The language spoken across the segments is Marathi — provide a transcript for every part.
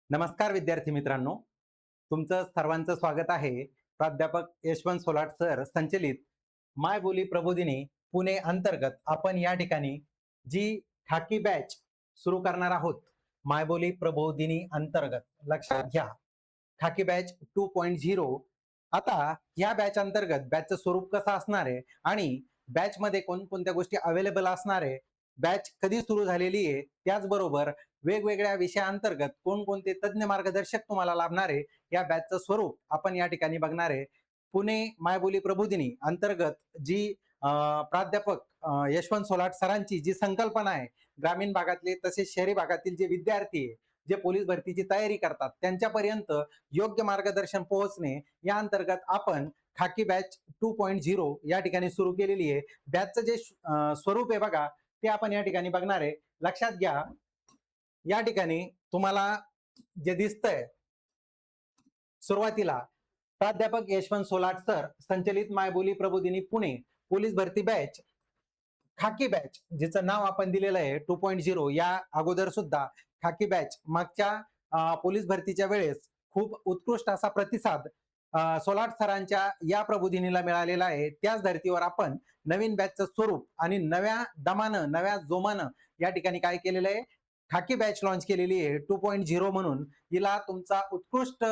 नमस्कार विद्यार्थी मित्रांनो, तुमचं सर्वांचं स्वागत आहे. प्राध्यापक यशवंत सोलाट सर संचलित माय बोली प्रबोधिनी पुणे अंतर्गत आपण या ठिकाणी जी खाकी बॅच सुरू करणार आहोत. माय बोली प्रबोधिनी अंतर्गत लक्षात घ्या, खाकी बॅच 2.0. आता या बॅच अंतर्गत बॅचचं स्वरूप कसं असणार आहे आणि बॅचमध्ये कोणकोणत्या गोष्टी अवेलेबल असणार आहे, बॅच कधी सुरू झालेली आहे, त्याचबरोबर वेगवेगळ्या विषयांतर्गत कोणकोणते तज्ञ मार्गदर्शक तुम्हाला लाभणार आहे, या बॅचचं स्वरूप आपण या ठिकाणी बघणार आहे. पुणे मायबोली प्रबोधिनी अंतर्गत जी प्राध्यापक यशवंत सोलाट सरांची जी संकल्पना आहे, ग्रामीण भागातले तसेच शहरी भागातील जे विद्यार्थी आहे, जे पोलीस भरतीची तयारी करतात, त्यांच्यापर्यंत योग्य मार्गदर्शन पोहोचणे या अंतर्गत आपण खाकी बॅच 2.0 या ठिकाणी सुरू केलेली आहे. बॅचचं जे स्वरूप आहे बघा, ते आपण या ठिकाणी बघणार आहे. लक्षात घ्या, या ठिकाणी तुम्हाला जे दिसतंय सुरुवातीला प्राध्यापक यशवंत सोलाट सर संचलित मायबोली प्रबोधिनी पुणे पोलीस भरती बॅच खाकी बॅच, जिचं नाव आपण दिलेलं आहे 2.0. या अगोदर सुद्धा खाकी बॅच मागच्या पोलीस भरतीच्या वेळेस खूप उत्कृष्ट असा प्रतिसाद सोलाट सरांच्या या प्रबोधिनीला मिळालेला आहे. त्याच धर्तीवर आपण नवीन बॅचचं स्वरूप आणि नव्या दमानं नव्या जोमानं या ठिकाणी काय केलेलं आहे, खाकी बॅच लॉन्च केलेली आहे 2.0 म्हणून. हिला तुमचा उत्कृष्ट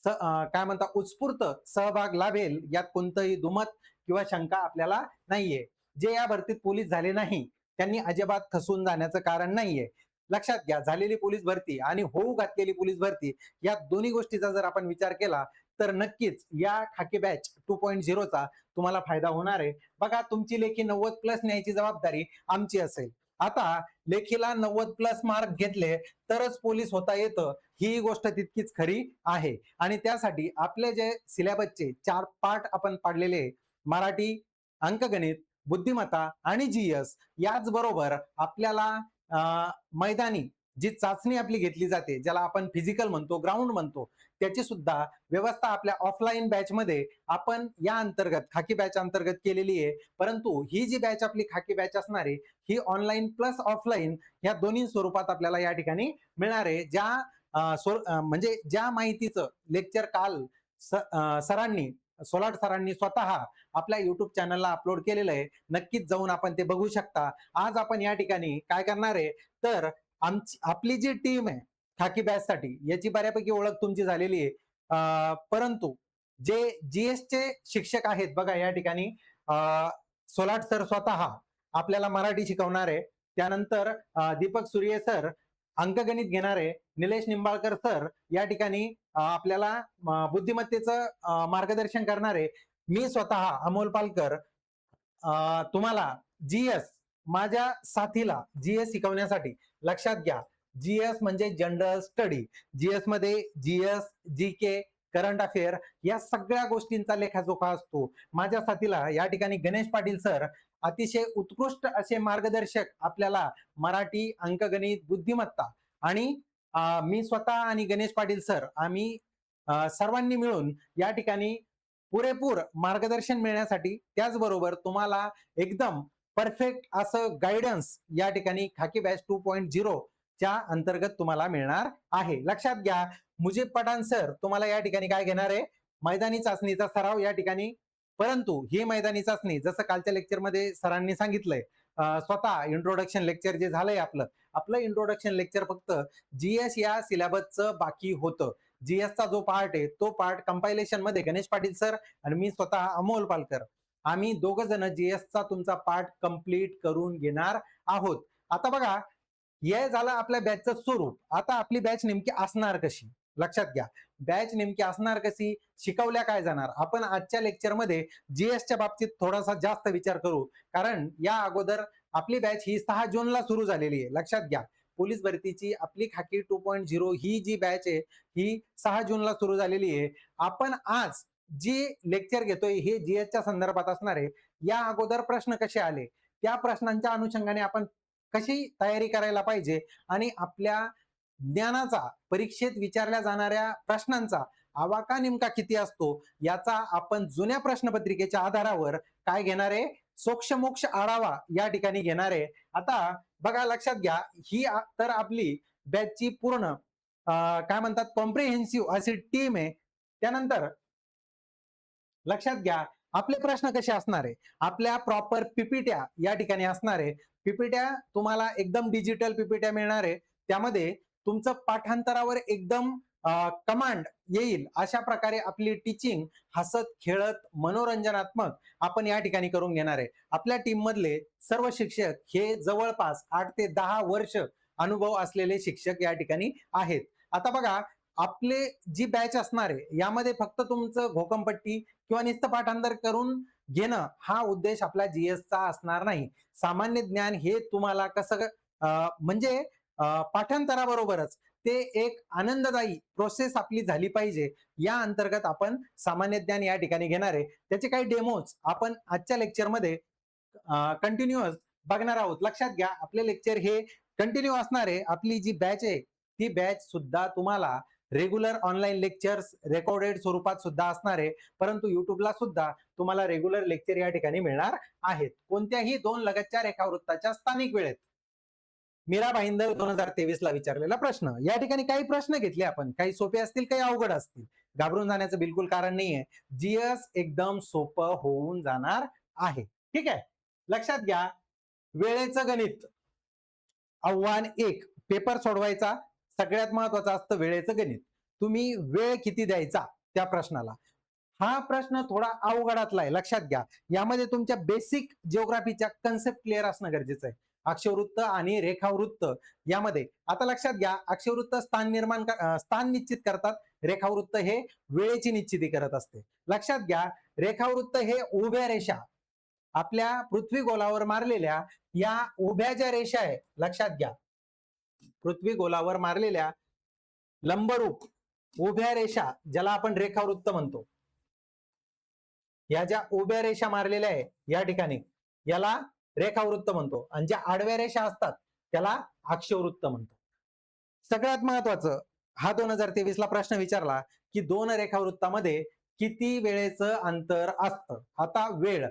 काय म्हणता उत्स्फूर्त सहभाग लाभेल, यात कोणतंही दुमत किंवा शंका आपल्याला नाहीये. जे या भरतीत पोलीस झाले नाही त्यांनी अजिबात खचून जाण्याचं कारण नाहीये. लक्षात घ्या, झालेली पोलीस भरती आणि होऊ घातलेली पोलीस भरती या दोन्ही गोष्टीचा जर आपण विचार केला तर नक्कीच या खाकी बॅच 2.0 चा तुम्हाला फायदा होणार आहे. बघा, तुमची लेखी 90+ न्यायची जबाबदारी आमची असेल. आता लेखीला 90+ मार्क घेतले तरच पोलीस होता येतं, ही गोष्ट तितकीच खरी आहे. आणि त्यासाठी आपले जे सिलेबसचे 4 पार्ट आपण पाडलेले, मराठी, अंकगणित, बुद्धिमत्ता आणि जीएस, याचबरोबर आपल्याला मैदानी जी चाचणी आपली घेतली जाते, ज्याला आपण फिजिकल म्हणतो, ग्राउंड म्हणतो, त्याची सुद्धा व्यवस्था आपल्या ऑफलाईन बॅच मध्ये आपण या अंतर्गत खाकी बॅच अंतर्गत केलेली आहे. परंतु ही जी बॅच आपली खाकी बॅच असणार आहे, ही ऑनलाईन प्लस ऑफलाईन या दोन्ही स्वरूपात आपल्याला या ठिकाणी मिळणार आहे. म्हणजे ज्या माहितीचं लेक्चर काल सरांनी सोलाट सरांनी स्वतः आपल्या युट्यूब चॅनलला अपलोड केलेलं आहे, नक्कीच जाऊन आपण ते बघू शकता. आज आपण या ठिकाणी काय करणार आहे, तर आपली जी टीम आहे खाकी बॅच साठी, याची बऱ्यापैकी ओळख तुमची झालेली आहे. परंतु जे जीएस चे शिक्षक आहेत बघा, या ठिकाणी सोलाट सर स्वतः आपल्याला मराठी शिकवणार आहे. त्यानंतर दीपक सूर्ये सर अंकगणित घेणार आहे. निलेश निंबाळकर सर या ठिकाणी आपल्याला बुद्धिमत्तेचं मार्गदर्शन करणार आहे. मी स्वतः अमोल पालकर तुम्हाला जीएस, माझ्या साथीला जीएस शिकवण्यासाठी. लक्षात घ्या, जीएस म्हणजे जनरल स्टडी. जीएस मध्ये जीएस, जीके, करंट अफेअर या सगळ्या गोष्टींचा लेखाजोखा असतो. माझ्या साथीला या ठिकाणी गणेश पाटील सर अतिशय उत्कृष्ट असे मार्गदर्शक आपल्याला मराठी, अंकगणित, बुद्धिमत्ता आणि मी स्वतः आणि गणेश पाटील सर आम्ही सर्वांनी मिळून या ठिकाणी पुरेपूर मार्गदर्शन मिळण्यासाठी, त्याचबरोबर तुम्हाला एकदम परफेक्ट असं गायडन्स या ठिकाणी खाकी बॅच 2.0 च्या अंतर्गत तुम्हाला मिळणार आहे. लक्षात घ्या, मुजीब पठाण सर तुम्हाला या ठिकाणी काय घेणार आहे, मैदानी चाचणीचा सराव या ठिकाणी. परंतु ही मैदानी चाचणी जसं कालच्या लेक्चरमध्ये सरांनी सांगितलंय, स्वतः इंट्रोडक्शन लेक्चर जे झालंय आपलं इंट्रोडक्शन लेक्चर फक्त जीएस या सिलेबसचं बाकी होतं. जीएसचा जो पार्ट आहे तो पार्ट कंपायलेशन मध्ये गणेश पाटील सर आणि मी स्वतः अमोल पालकर आम्ही दोघ जण जीएसचा तुमचा पार्ट कंप्लीट करून घेणार आहोत. आता बघा, हे झालं आपल्या बॅचचं स्वरूप. आता आपली बॅच नेमकी असणार कशी, लक्षात घ्या. बॅच नेमकी असणार कशी, शिकवल्या काय जाणार, आपण आजच्या लेक्चरमध्ये जीएसच्या बाबतीत थोडासा जास्त विचार करू, कारण या अगोदर आपली बॅच ही 6 जूनला सुरू झालेली आहे. लक्षात घ्या, पोलीस भरतीची आपली खाकी 2.0 ही जी बॅच आहे ही 6 जूनला सुरू झालेली आहे. आपण आज जी लेक्चर घेतोय हे जीएसच्या संदर्भात असणार आहे. या अगोदर प्रश्न कसे आले, त्या प्रश्नांच्या अनुषंगाने आपण कशी तयारी करायला पाहिजे आणि आपल्या ज्ञानाचा, परीक्षेत विचारल्या जाणाऱ्या प्रश्नांचा आवाका नेमका किती असतो, याचा आपण जुन्या प्रश्नपत्रिकेच्या आधारावर काय घेणार आहे, सोक्षमोक्ष आढावा या ठिकाणी घेणार आहे. आता बघा, लक्षात घ्या, ही तर आपली बॅचची पूर्ण काय म्हणतात कॉम्प्रिहेन्सिव्ह अशी टीम आहे. त्यानंतर लक्षात घ्या आपले प्रश्न कसे असणार आहे. आपल्या प्रॉपर पीपीट्या या ठिकाणी असणार आहे. पीपीट्या तुम्हाला एकदम डिजिटल पीपीट्या मिळणार आहे. त्यामध्ये तुमचं पाठांतरावर एकदम कमांड येईल अशा प्रकारे आपली टीचिंग हसत खेळत मनोरंजनात्मक आपण या ठिकाणी करून घेणार आहे. आपल्या टीम मधले सर्व शिक्षक हे जवळपास 8 ते 10 वर्ष अनुभव असलेले शिक्षक या ठिकाणी आहेत. आता बघा आपले जी बॅच असणार आहे यामध्ये फक्त तुमचं घोकंपट्टी किंवा नुसतं पाठांतर करून घेणं हा उद्देश आपला जीएसचा असणार नाही. सामान्य ज्ञान हे तुम्हाला कसं म्हणजे पाठांतराबरोबरच ते एक आनंददायी प्रोसेस आपली झाली पाहिजे या अंतर्गत आपण सामान्य ज्ञान या ठिकाणी घेणार आहे. त्याचे काही डेमोज आपण आजच्या लेक्चरमध्ये कंटिन्युअस बघणार आहोत. लक्षात घ्या आपले लेक्चर हे कंटिन्यू असणार आहे. आपली जी बॅच आहे ती बॅच सुद्धा तुम्हाला रेग्युलर ऑनलाईन लेक्चर्स रेकॉर्डेड स्वरूपात सुद्धा असणार आहे. परंतु युट्यूबला सुद्धा तुम्हाला रेग्युलर लेक्चर या ठिकाणी मिळणार आहेत. कोणत्याही 2 लगतच्या रेखावृत्ताच्या स्थानिक वेळेत. मीरा भाईंदर 2023 ला विचारलेला प्रश्न. या ठिकाणी काही प्रश्न घेतले आपण, काही सोपे असतील काही अवघड असतील. घाबरून जाण्याचं बिलकुल कारण नाहीये. जीएस एकदम सोपं होऊन जाणार आहे. ठीक आहे. लक्षात घ्या वेळेचं गणित आव्हान 1 पेपर सोडवायचा. सगळ्यात महत्वाचं असतं वेळेचं गणित. तुम्ही वेळ किती द्यायचा त्या प्रश्नाला. हा प्रश्न थोडा अवघडातला आहे. लक्षात घ्या यामध्ये तुमच्या बेसिक जिओग्राफीच्या कन्सेप्ट क्लिअर असणं गरजेचं आहे. अक्षवृत्त आणि रेखावृत्त यामध्ये आता लक्षात घ्या अक्षवृत्त स्थान निश्चित करतात. रेखावृत्त हे वेळेची निश्चिती करत असते. लक्षात घ्या रेखावृत्त हे उभ्या रेषा आपल्या पृथ्वी गोलावर मारलेल्या या उभ्या ज्या रेषा आहे लक्षात घ्या पृथ्वी गोलावर मारलेल्या लंबरूप उभ्या रेषा ज्याला आपण रेखावृत्त म्हणतो. या ज्या उभ्या रेषा मारलेल्या आहे या ठिकाणी याला रेखावृत्त म्हणतो आणि ज्या आडव्या रेषा असतात त्याला अक्षवृत्त म्हणतो. सगळ्यात महत्वाचं हा 2023 ला प्रश्न विचारला की 2 रेखावृत्तामध्ये किती वेळेचं अंतर असतं. आता वेळ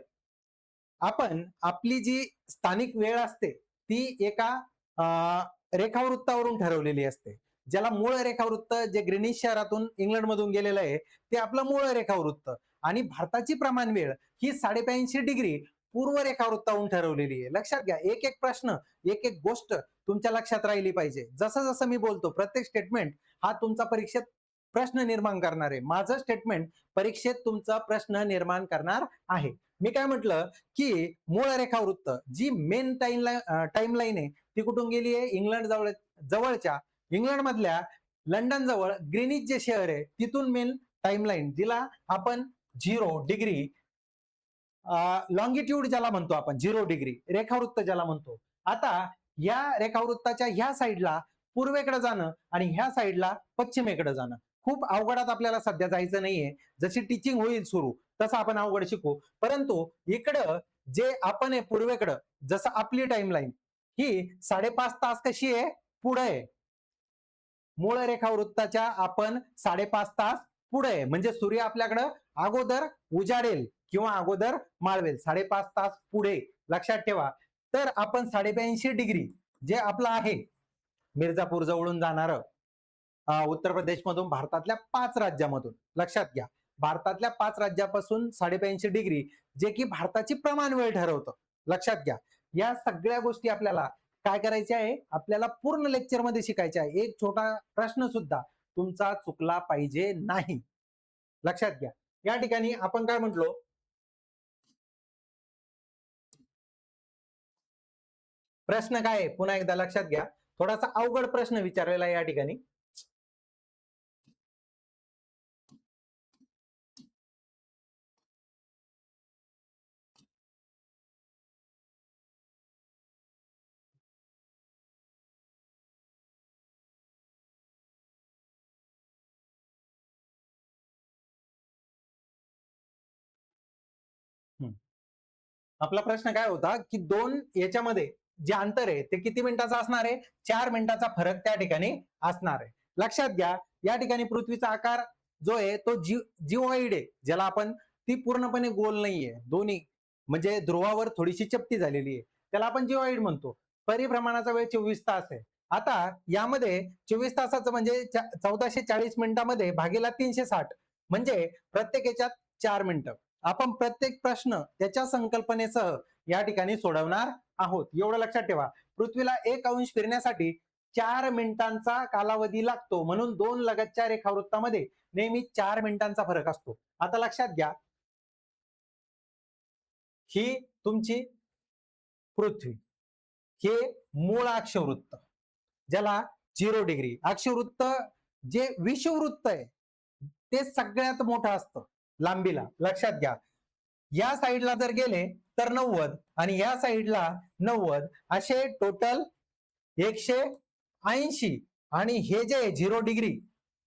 आपण आपली जी स्थानिक वेळ असते ती एका रेखावृत्तावरून ठरवलेली असते. ज्याला मूळ रेखावृत्त जे ग्रीनिश शहरातून इंग्लंडमधून गेलेलं आहे ते आपलं मूळ रेखावृत्त आणि भारताची प्रमाण वेळ ही 85.5 डिग्री पूर्व रेखावृत्तावरून ठरवलेली आहे. लक्षात घ्या एक एक प्रश्न एक एक गोष्ट तुमच्या लक्षात राहिली पाहिजे. जसं जसं मी बोलतो प्रत्येक स्टेटमेंट हा तुमचा परीक्षेत प्रश्न निर्माण करणार आहे. माझं स्टेटमेंट परीक्षेत तुमचा प्रश्न निर्माण करणार आहे. मी काय म्हटलं की मूळ रेखावृत्त जी मेन टाइमलाईन आहे ती कुठून गेली आहे इंग्लंड जवळच्या इंग्लंड मधल्या लंडन जवळ ग्रीनिच जे शहर आहे तिथून मेन टाइमलाईन जिला आपण 0 डिग्री लॉंगिट्यूड ज्याला म्हणतो आपण 0 डिग्री रेखावृत्त ज्याला म्हणतो. आता या रेखावृत्ताच्या ह्या साईडला पूर्वेकडे जाणं आणि ह्या साईडला पश्चिमेकडे जाणं. खूप अवघडात आपल्याला सध्या जायचं नाहीये. जशी टीचिंग होईल सुरू तसं आपण अवघड शिकू. परंतु इकडं जे आपण आहे पूर्वेकडं जसं आपली टाइमलाईन ही 5.5 तास कशी आहे पुढे आहे. मूळ रेखावृत्ताच्या आपण 5.5 तास पुढे आहे. म्हणजे सूर्य आपल्याकडं अगोदर उजाडेल किंवा अगोदर माळवेल 5.5 तास पुढे. लक्षात ठेवा. तर आपण 85 डिग्री जे आपलं आहे मिर्झापूर जवळून जाणार उत्तर प्रदेश मधून भारतातल्या 5 राज्यामधून. लक्षात घ्या भारतातल्या 5 राज्यापासून 85 डिग्री जे की भारताची प्रमाण वेळ ठरवतं. लक्षात घ्या या सगळ्या गोष्टी आपल्याला काय करायचे आहे आपल्याला पूर्ण लेक्चर मध्ये शिकायचे आहे. एक छोटा प्रश्न सुद्धा तुमचा चुकला पाहिजे नाही. लक्षात घ्या या ठिकाणी आपण काय म्हटलो प्रश्न काय आहे पुन्हा एकदा लक्षात घ्या. थोडासा अवघड प्रश्न विचारलेला आहे या ठिकाणी. आपला प्रश्न काय होता की 2 याच्यामध्ये जे अंतर आहे ते किती मिनिटाचं असणार आहे 4 मिनिटाचा फरक त्या ठिकाणी असणार आहे. लक्षात घ्या या ठिकाणी पृथ्वीचा आकार जो आहे तो जिओइड आहे ज्याला आपण ती पूर्णपणे गोल नाहीये. दोन्ही म्हणजे ध्रुवावर थोडीशी चपटी झालेली आहे त्याला आपण जिओइड म्हणतो. परिभ्रमणाचा वेळ 24 तास आहे. आता यामध्ये 24 तासाचं म्हणजे 1440 मिनिटामध्ये भागीला 360 म्हणजे प्रत्येक याच्यात 4 मिनिटं. आपण प्रत्येक प्रश्न त्याच्या संकल्पनेसह या ठिकाणी सोडवणार आहोत. एवढं लक्षात ठेवा. पृथ्वीला 1 अंश फिरण्यासाठी 4 मिनिटांचा कालावधी लागतो. म्हणून 2 लगतच्या रेखावृत्तामध्ये नेहमी 4 मिनिटांचा फरक असतो. आता लक्षात घ्या, ही तुमची पृथ्वी, हे मूळ अक्षवृत्त ज्याला 0 डिग्री. अक्षवृत्त जे विषुववृत्त आहे ते सगळ्यात मोठं असतं लांबीला. लक्षात घ्या, या साईडला जर गेले तर 90 आणि या साईडला 90 असे टोटल 180 आणि हे जे 0 डिग्री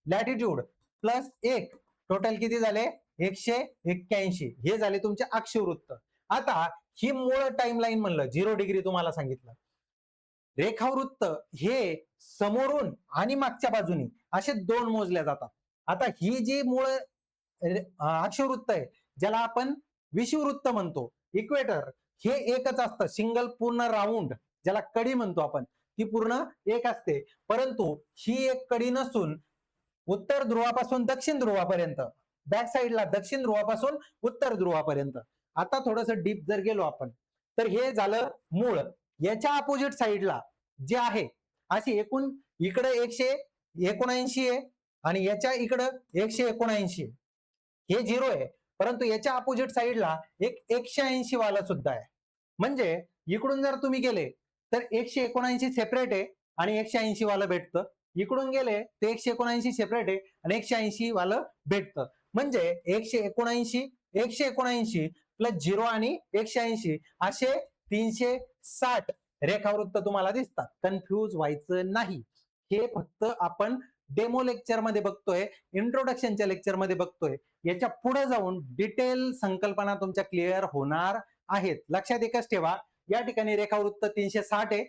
लॅटिट्यूड प्लस 1 टोटल किती झाले 181. हे झाले तुमचे अक्षवृत्त. आता ही मूळ टाइमलाईन म्हणलं 0 डिग्री तुम्हाला सांगितलं. रेखावृत्त हे समोरून आणि मागच्या बाजूनी असे 2 मोजल्या जातात. आता ही जी मूळ अक्षवृत्त आहे ज्याला आपण विषुववृत्त म्हणतो, इक्वेटर, हे एकच असतं. सिंगल पूर्ण राऊंड ज्याला कडी म्हणतो आपण, ती पूर्ण एक असते. परंतु ही एक कडी नसून उत्तर ध्रुवापासून दक्षिण ध्रुवापर्यंत, बॅक साईडला दक्षिण ध्रुवापासून उत्तर ध्रुवापर्यंत. आता थोडस डीप जर गेलो आपण तर हे झालं मूळ. याच्या अपोजिट साईडला जे आहे अशी एकूण इकडे 179 आहे आणि याच्या इकडं 179 आहे. हे 0 आहे, परंतु याच्या अपोजिट साईडला एक 180 वाला सुद्धा आहे. म्हणजे इकडून जर तुम्ही गेले तर 179 सेपरेट आहे आणि 180 वाला भेटतं. इकडून गेले ते 179 सेपरेट आहे आणि 180 वाला भेटतं. म्हणजे 179 प्लस 0 आणि 180 असे 360 रेखावृत्त तुम्हाला दिसतात. कन्फ्यूज व्हायचं नाही. हे फक्त आपण डेमो लेक्चर मध्ये बघतोय, इंट्रोडक्शनच्या लेक्चर मध्ये बघतोय. याच्या पुढे जाऊन डिटेल संकल्पना तुमच्या क्लिअर होणार आहेत. लक्षात एकच ठेवा, या ठिकाणी रेखावृत्त 360 आहे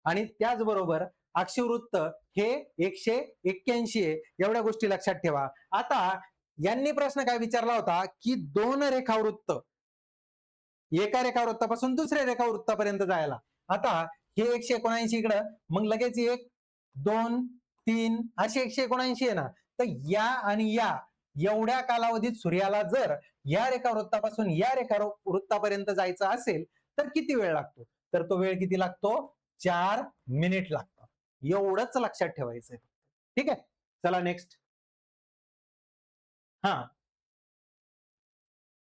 आणि त्याचबरोबर अक्षवृत्त हे 181 आहे. एवढ्या गोष्टी लक्षात ठेवा. आता यांनी प्रश्न काय विचारला होता की 2 रेखावृत्त एका रेखावृत्तापासून दुसऱ्या रेखावृत्तापर्यंत जायला. आता हे 179 इकडं, मग लगेच 1 2 3 असे 179 आहे ना. तर या आणि या एवढ्या कालावधीत सूर्याला जर या रेखावृत्तापासून या रेखावृत्तापर्यंत जायचं असेल तर किती वेळ लागतो? तर तो वेळ किती लागतो? 4 मिनिट लागतो. एवढंच लक्षात ठेवायचंय. ठीक आहे, चला नेक्स्ट.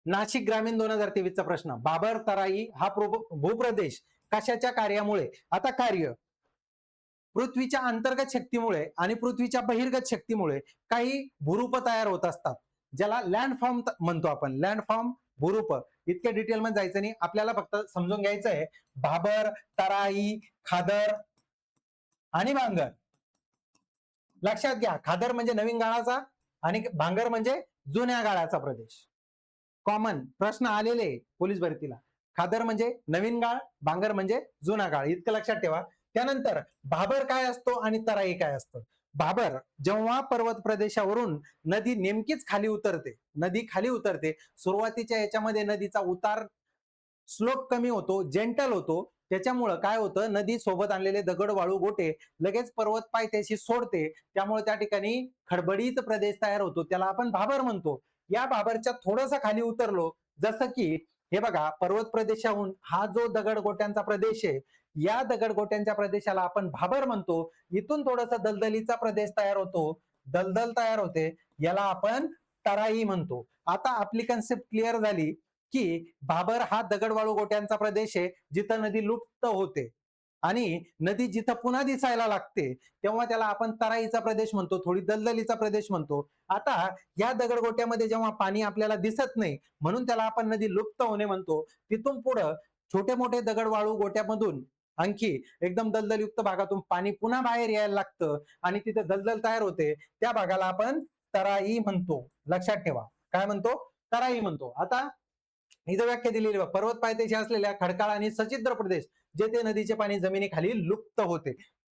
नाशिक ग्रामीण 2023 चा प्रश्न. बाबर तराई हा भूप्रदेश कशाच्या कार्यामुळे, आता कार्य पृथ्वीच्या अंतर्गत शक्तीमुळे आणि पृथ्वीच्या बहिर्गत शक्तीमुळे काही भूरूप तयार होत असतात, ज्याला लँडफॉर्म म्हणतो आपण. लँडफॉर्म, भूरूप. इतके डिटेल मध्ये जायचं नाही, आपल्याला फक्त समजून घ्यायचं आहे. बाबर, तराई, खादर आणि भांगर. लक्षात घ्या, खादर म्हणजे नवीन गाळाचा आणि भांगर म्हणजे जुन्या गाळाचा प्रदेश. कॉमन प्रश्न आलेले पोलीस भरतीला. खादर म्हणजे नवीन गाळ, भांगर म्हणजे जुना गाळ. इतकं लक्षात ठेवा. त्यानंतर भाबर काय असतो आणि तराई काय असतं. भाबर जेव्हा पर्वत प्रदेशावरून नदी नेमकीच खाली उतरते, नदी खाली उतरते, सुरुवातीच्या याच्यामध्ये नदीचा उतार स्लोप कमी होतो, जेंटल होतो. त्याच्यामुळं काय होतं, नदी सोबत आणलेले दगड, वाळू, गोटे लगेच पर्वत पायथ्याशी सोडते. त्यामुळे त्या ठिकाणी खडबडीत प्रदेश तयार होतो, त्याला आपण भाबर म्हणतो. या भाबरच्या थोडंसं खाली उतरलो, जसं की हे बघा, पर्वत प्रदेशाहून हा जो दगडगोट्यांचा प्रदेश आहे, या दगडगोट्यांच्या प्रदेशाला आपण भाबर म्हणतो. इथून थोडासा दलदलीचा प्रदेश तयार होतो, दलदल तयार होते, याला आपण तराई म्हणतो. आता आपली कन्सेप्ट क्लिअर झाली की भाबर हा दगडवाळू गोट्यांचा प्रदेश आहे, जिथं नदी लुप्त होते आणि नदी जिथं पुन्हा दिसायला लागते तेव्हा त्याला आपण तराईचा प्रदेश म्हणतो, थोडी दलदलीचा प्रदेश म्हणतो. आता या दगडगोट्यामध्ये जेव्हा पाणी आपल्याला दिसत नाही म्हणून त्याला आपण नदी लुप्त होणे म्हणतो. तिथून पुढं छोटे मोठे दगडवाळू गोट्यामधून आणखी एकदम दलदलयुक्त भागातून पाणी पुन्हा बाहेर यायला लागतं आणि तिथे दलदल तयार होते, त्या भागाला आपण तराई म्हणतो. लक्षात ठेवा, काय म्हणतो? तराई म्हणतो. आता इथं व्याख्या दिलेली बघ, पर्वत पायथ्याशी असलेल्या खडकाळ आणि सच्छिद्र प्रदेश जेथे नदीचे पाणी जमिनीखाली लुप्त होते.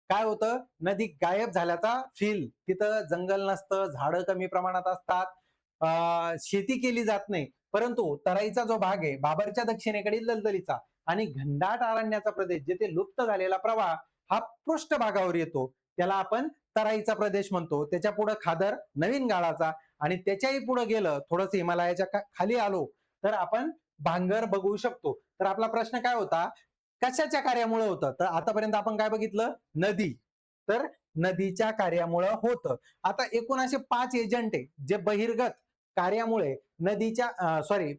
काय होतं, नदी गायब झाल्याचा फील. तिथं जंगल नसतं, झाडं कमी प्रमाणात असतात, शेती केली जात नाही. परंतु तराईचा जो भाग आहे, बाबरच्या दक्षिणेकडील दलदलीचा आणि घनदाट अरण्याचा प्रदेश, जेथे लुप्त झालेला प्रवाह हा पृष्ठभागावर येतो, त्याला आपण तराईचा प्रदेश म्हणतो. त्याच्या पुढे खादर, नवीन गाळाचा, आणि त्याच्याही पुढे गेलं थोडंसं हिमालयाच्या खाली आलो तर आपण भांगर बघू शकतो. तर आपला प्रश्न काय होता, कशाच्या कार्यामुळे होतं? तर आतापर्यंत आपण काय बघितलं, नदी. तर नदीच्या कार्यामुळे होतं. आता एकूण असे 5 एजंट आहे जे बहिर्गत कार्यामुळे नदीच्या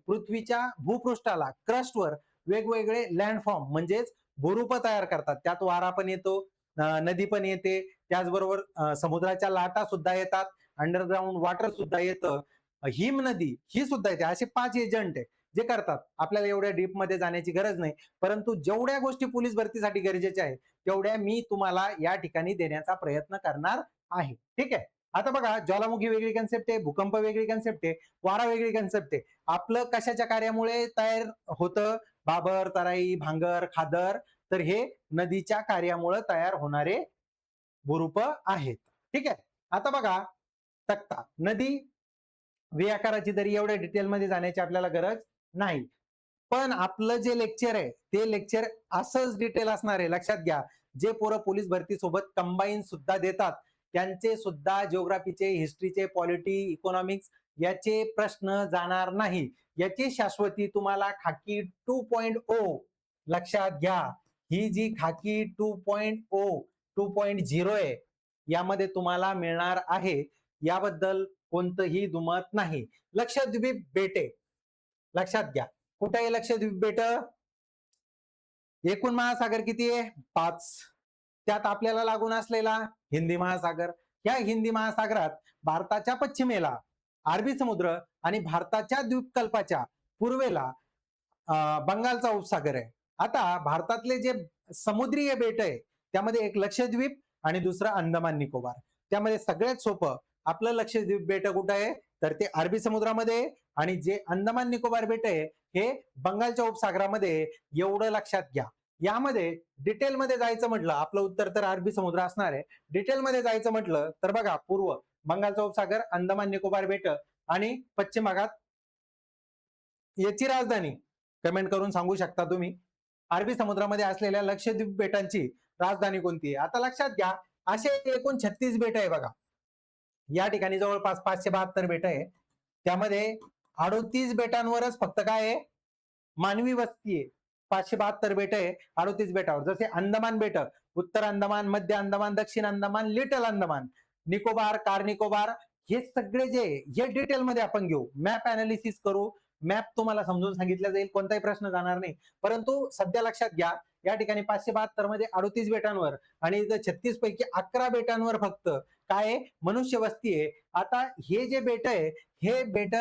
पृथ्वीच्या भूपृष्ठाला, क्रस्टवर वेगवेगळे लँडफॉर्म म्हणजेच भूरूप तयार करतात. त्यात वारा पण येतो, नदी पण येते, त्याचबरोबर समुद्राच्या लाटा सुद्धा येतात, अंडरग्राऊंड वॉटर सुद्धा येतं, हिम नदी ही सुद्धा येते. असे 5 एजंट आहे जे करतात. आपल्याला एवढ्या डीप मध्ये जाण्याची गरज नाही, परंतु जेवढ्या गोष्टी पोलीस भरतीसाठी गरजेच्या आहेत तेवढ्या मी तुम्हाला या ठिकाणी देण्याचा प्रयत्न करणार आहे. ठीक आहे. आता बघा, ज्वालामुखी वेगळी कन्सेप्ट आहे, भूकंप वेगळी कन्सेप्ट आहे, वारा वेगळी कन्सेप्ट आहे. आपलं कशाच्या कार्यामुळे तयार होतं, बाबर, तराई, भांगर, खादर, तर हे नदीच्या कार्यामुळे तयार होणारे भूरूप आहेत. ठीक आहे. आता बघा, तक्ता नदी व्ही आकाराची, तरी एवढ्या डिटेलमध्ये जाण्याची आपल्याला गरज नाही. पण आपलं जे लेक्चर आहे ते लेक्चर असंच डिटेल असणार आहे, लक्षात घ्या. जे पोरं पोलीस भरती सोबत कंबाईन सुद्धा देतात त्यांचे सुद्धा जिओग्राफीचे, हिस्ट्रीचे, पॉलिटी, इकॉनॉमिक्स याचे प्रश्न जाणार नाही. याची शाश्वती तुम्हाला खाकी 2.0 लक्षात घ्या. ही जी खाकी 2.0 2.0 आहे यामध्ये तुम्हाला मिळणार आहे, याबद्दल कोणतंही दुमत नाही. लक्षद्वीप बेटे लक्षात घ्या. कुठे आहे लक्षद्वीप बेट? एकूण महासागर किती आहे? 5. त्यात आपल्याला लागून असलेला हिंदी महासागर. या हिंदी महासागरात भारताच्या पश्चिमेला अरबी समुद्र आणि भारताच्या द्वीपकल्पाच्या पूर्वेला बंगालचा उपसागर आहे. आता भारतातले जे समुद्रीय बेट आहे त्यामध्ये एक लक्षद्वीप आणि दुसरं अंदमान निकोबार. त्यामध्ये सगळ्यात सोपं आपलं लक्षद्वीप बेट कुठं आहे, तर ते अरबी समुद्रामध्ये, आणि जे अंदमान निकोबार बेट आहे हे बंगालच्या उपसागरामध्ये. एवढं लक्षात घ्या. यामध्ये डिटेलमध्ये जायचं म्हटलं, आपलं उत्तर तर अरबी समुद्र असणार आहे. डिटेलमध्ये जायचं म्हटलं तर बघा, पूर्व बंगालचा उपसागर, अंदमान निकोबार बेट, आणि पश्चिम भागात याची राजधानी कमेंट करून सांगू शकता तुम्ही. अरबी समुद्रामध्ये असलेल्या लक्षद्वीप बेटांची राजधानी कोणती आहे? आता लक्षात घ्या, असे एकूण 36 बेट आहे बघा. या ठिकाणी जवळपास 572 बेट आहे. त्यामध्ये 38 बेटांवरच फक्त काय आहे, मानवी वस्ती आहे. 572 बेट आहे 38 बेटावर. जसे अंदमान बेट, उत्तर अंदमान, मध्य अंदमान, दक्षिण अंदमान, लिटल अंदमान, निकोबार, कार निकोबार, हे सगळे जे हे डिटेलमध्ये आपण घेऊ, मॅप अनालिसिस करू. मॅप तुम्हाला समजून सांगितलं जाईल, कोणताही प्रश्न जाणार नाही. परंतु सध्या लक्षात घ्या, या ठिकाणी 572 मध्ये 38 बेटांवर आणि 36 पैकी 11 बेटांवर फक्त काय मनुष्य वस्ती आहे. आता हे जे बेट आहे हे बेट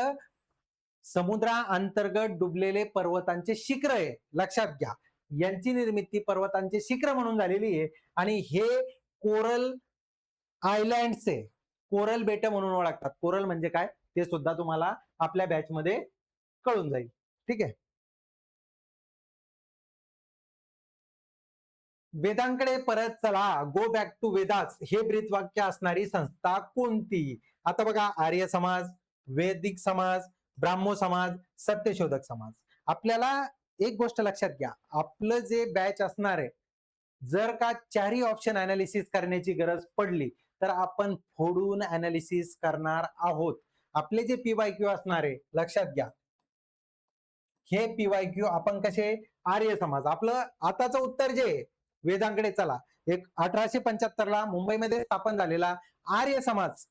समुद्रा अंतर्गत डुबलेले पर्वतांचे शिखर आहे, लक्षात घ्या. यांची निर्मिती पर्वतांचे शिखर म्हणून झालेली आहे, आणि हे कोरल आयलँड्स आहे, कोरल बेट म्हणून ओळखतात. कोरल म्हणजे काय ते सुद्धा तुम्हाला आपल्या बॅच मध्ये कळून जाईल. ठीक आहे. वेदांकडे परत चला, गो बॅक टू वेदास, हे ब्रीदवाक्य असणारी संस्था कोणती? आता बघा, आर्य समाज, वैदिक समाज, ब्राह्मो समाज, सत्यशोधक समाज. आपल्याला एक गोष्ट लक्षात घ्या, आपलं जे बॅच असणार आहे, जर का चारही ऑप्शन अनालिसिस करण्याची गरज पडली तर आपण फोडून अनालिसिस करणार आहोत. आपले जे PYQ असणार आहे, लक्षात घ्या, हे PYQ आपण कसे, आर्य समाज. आपलं आताचं उत्तर जे वेदांकडे चला, एक 1875 ला मुंबईमध्ये स्थापन झालेला आर्य समाज,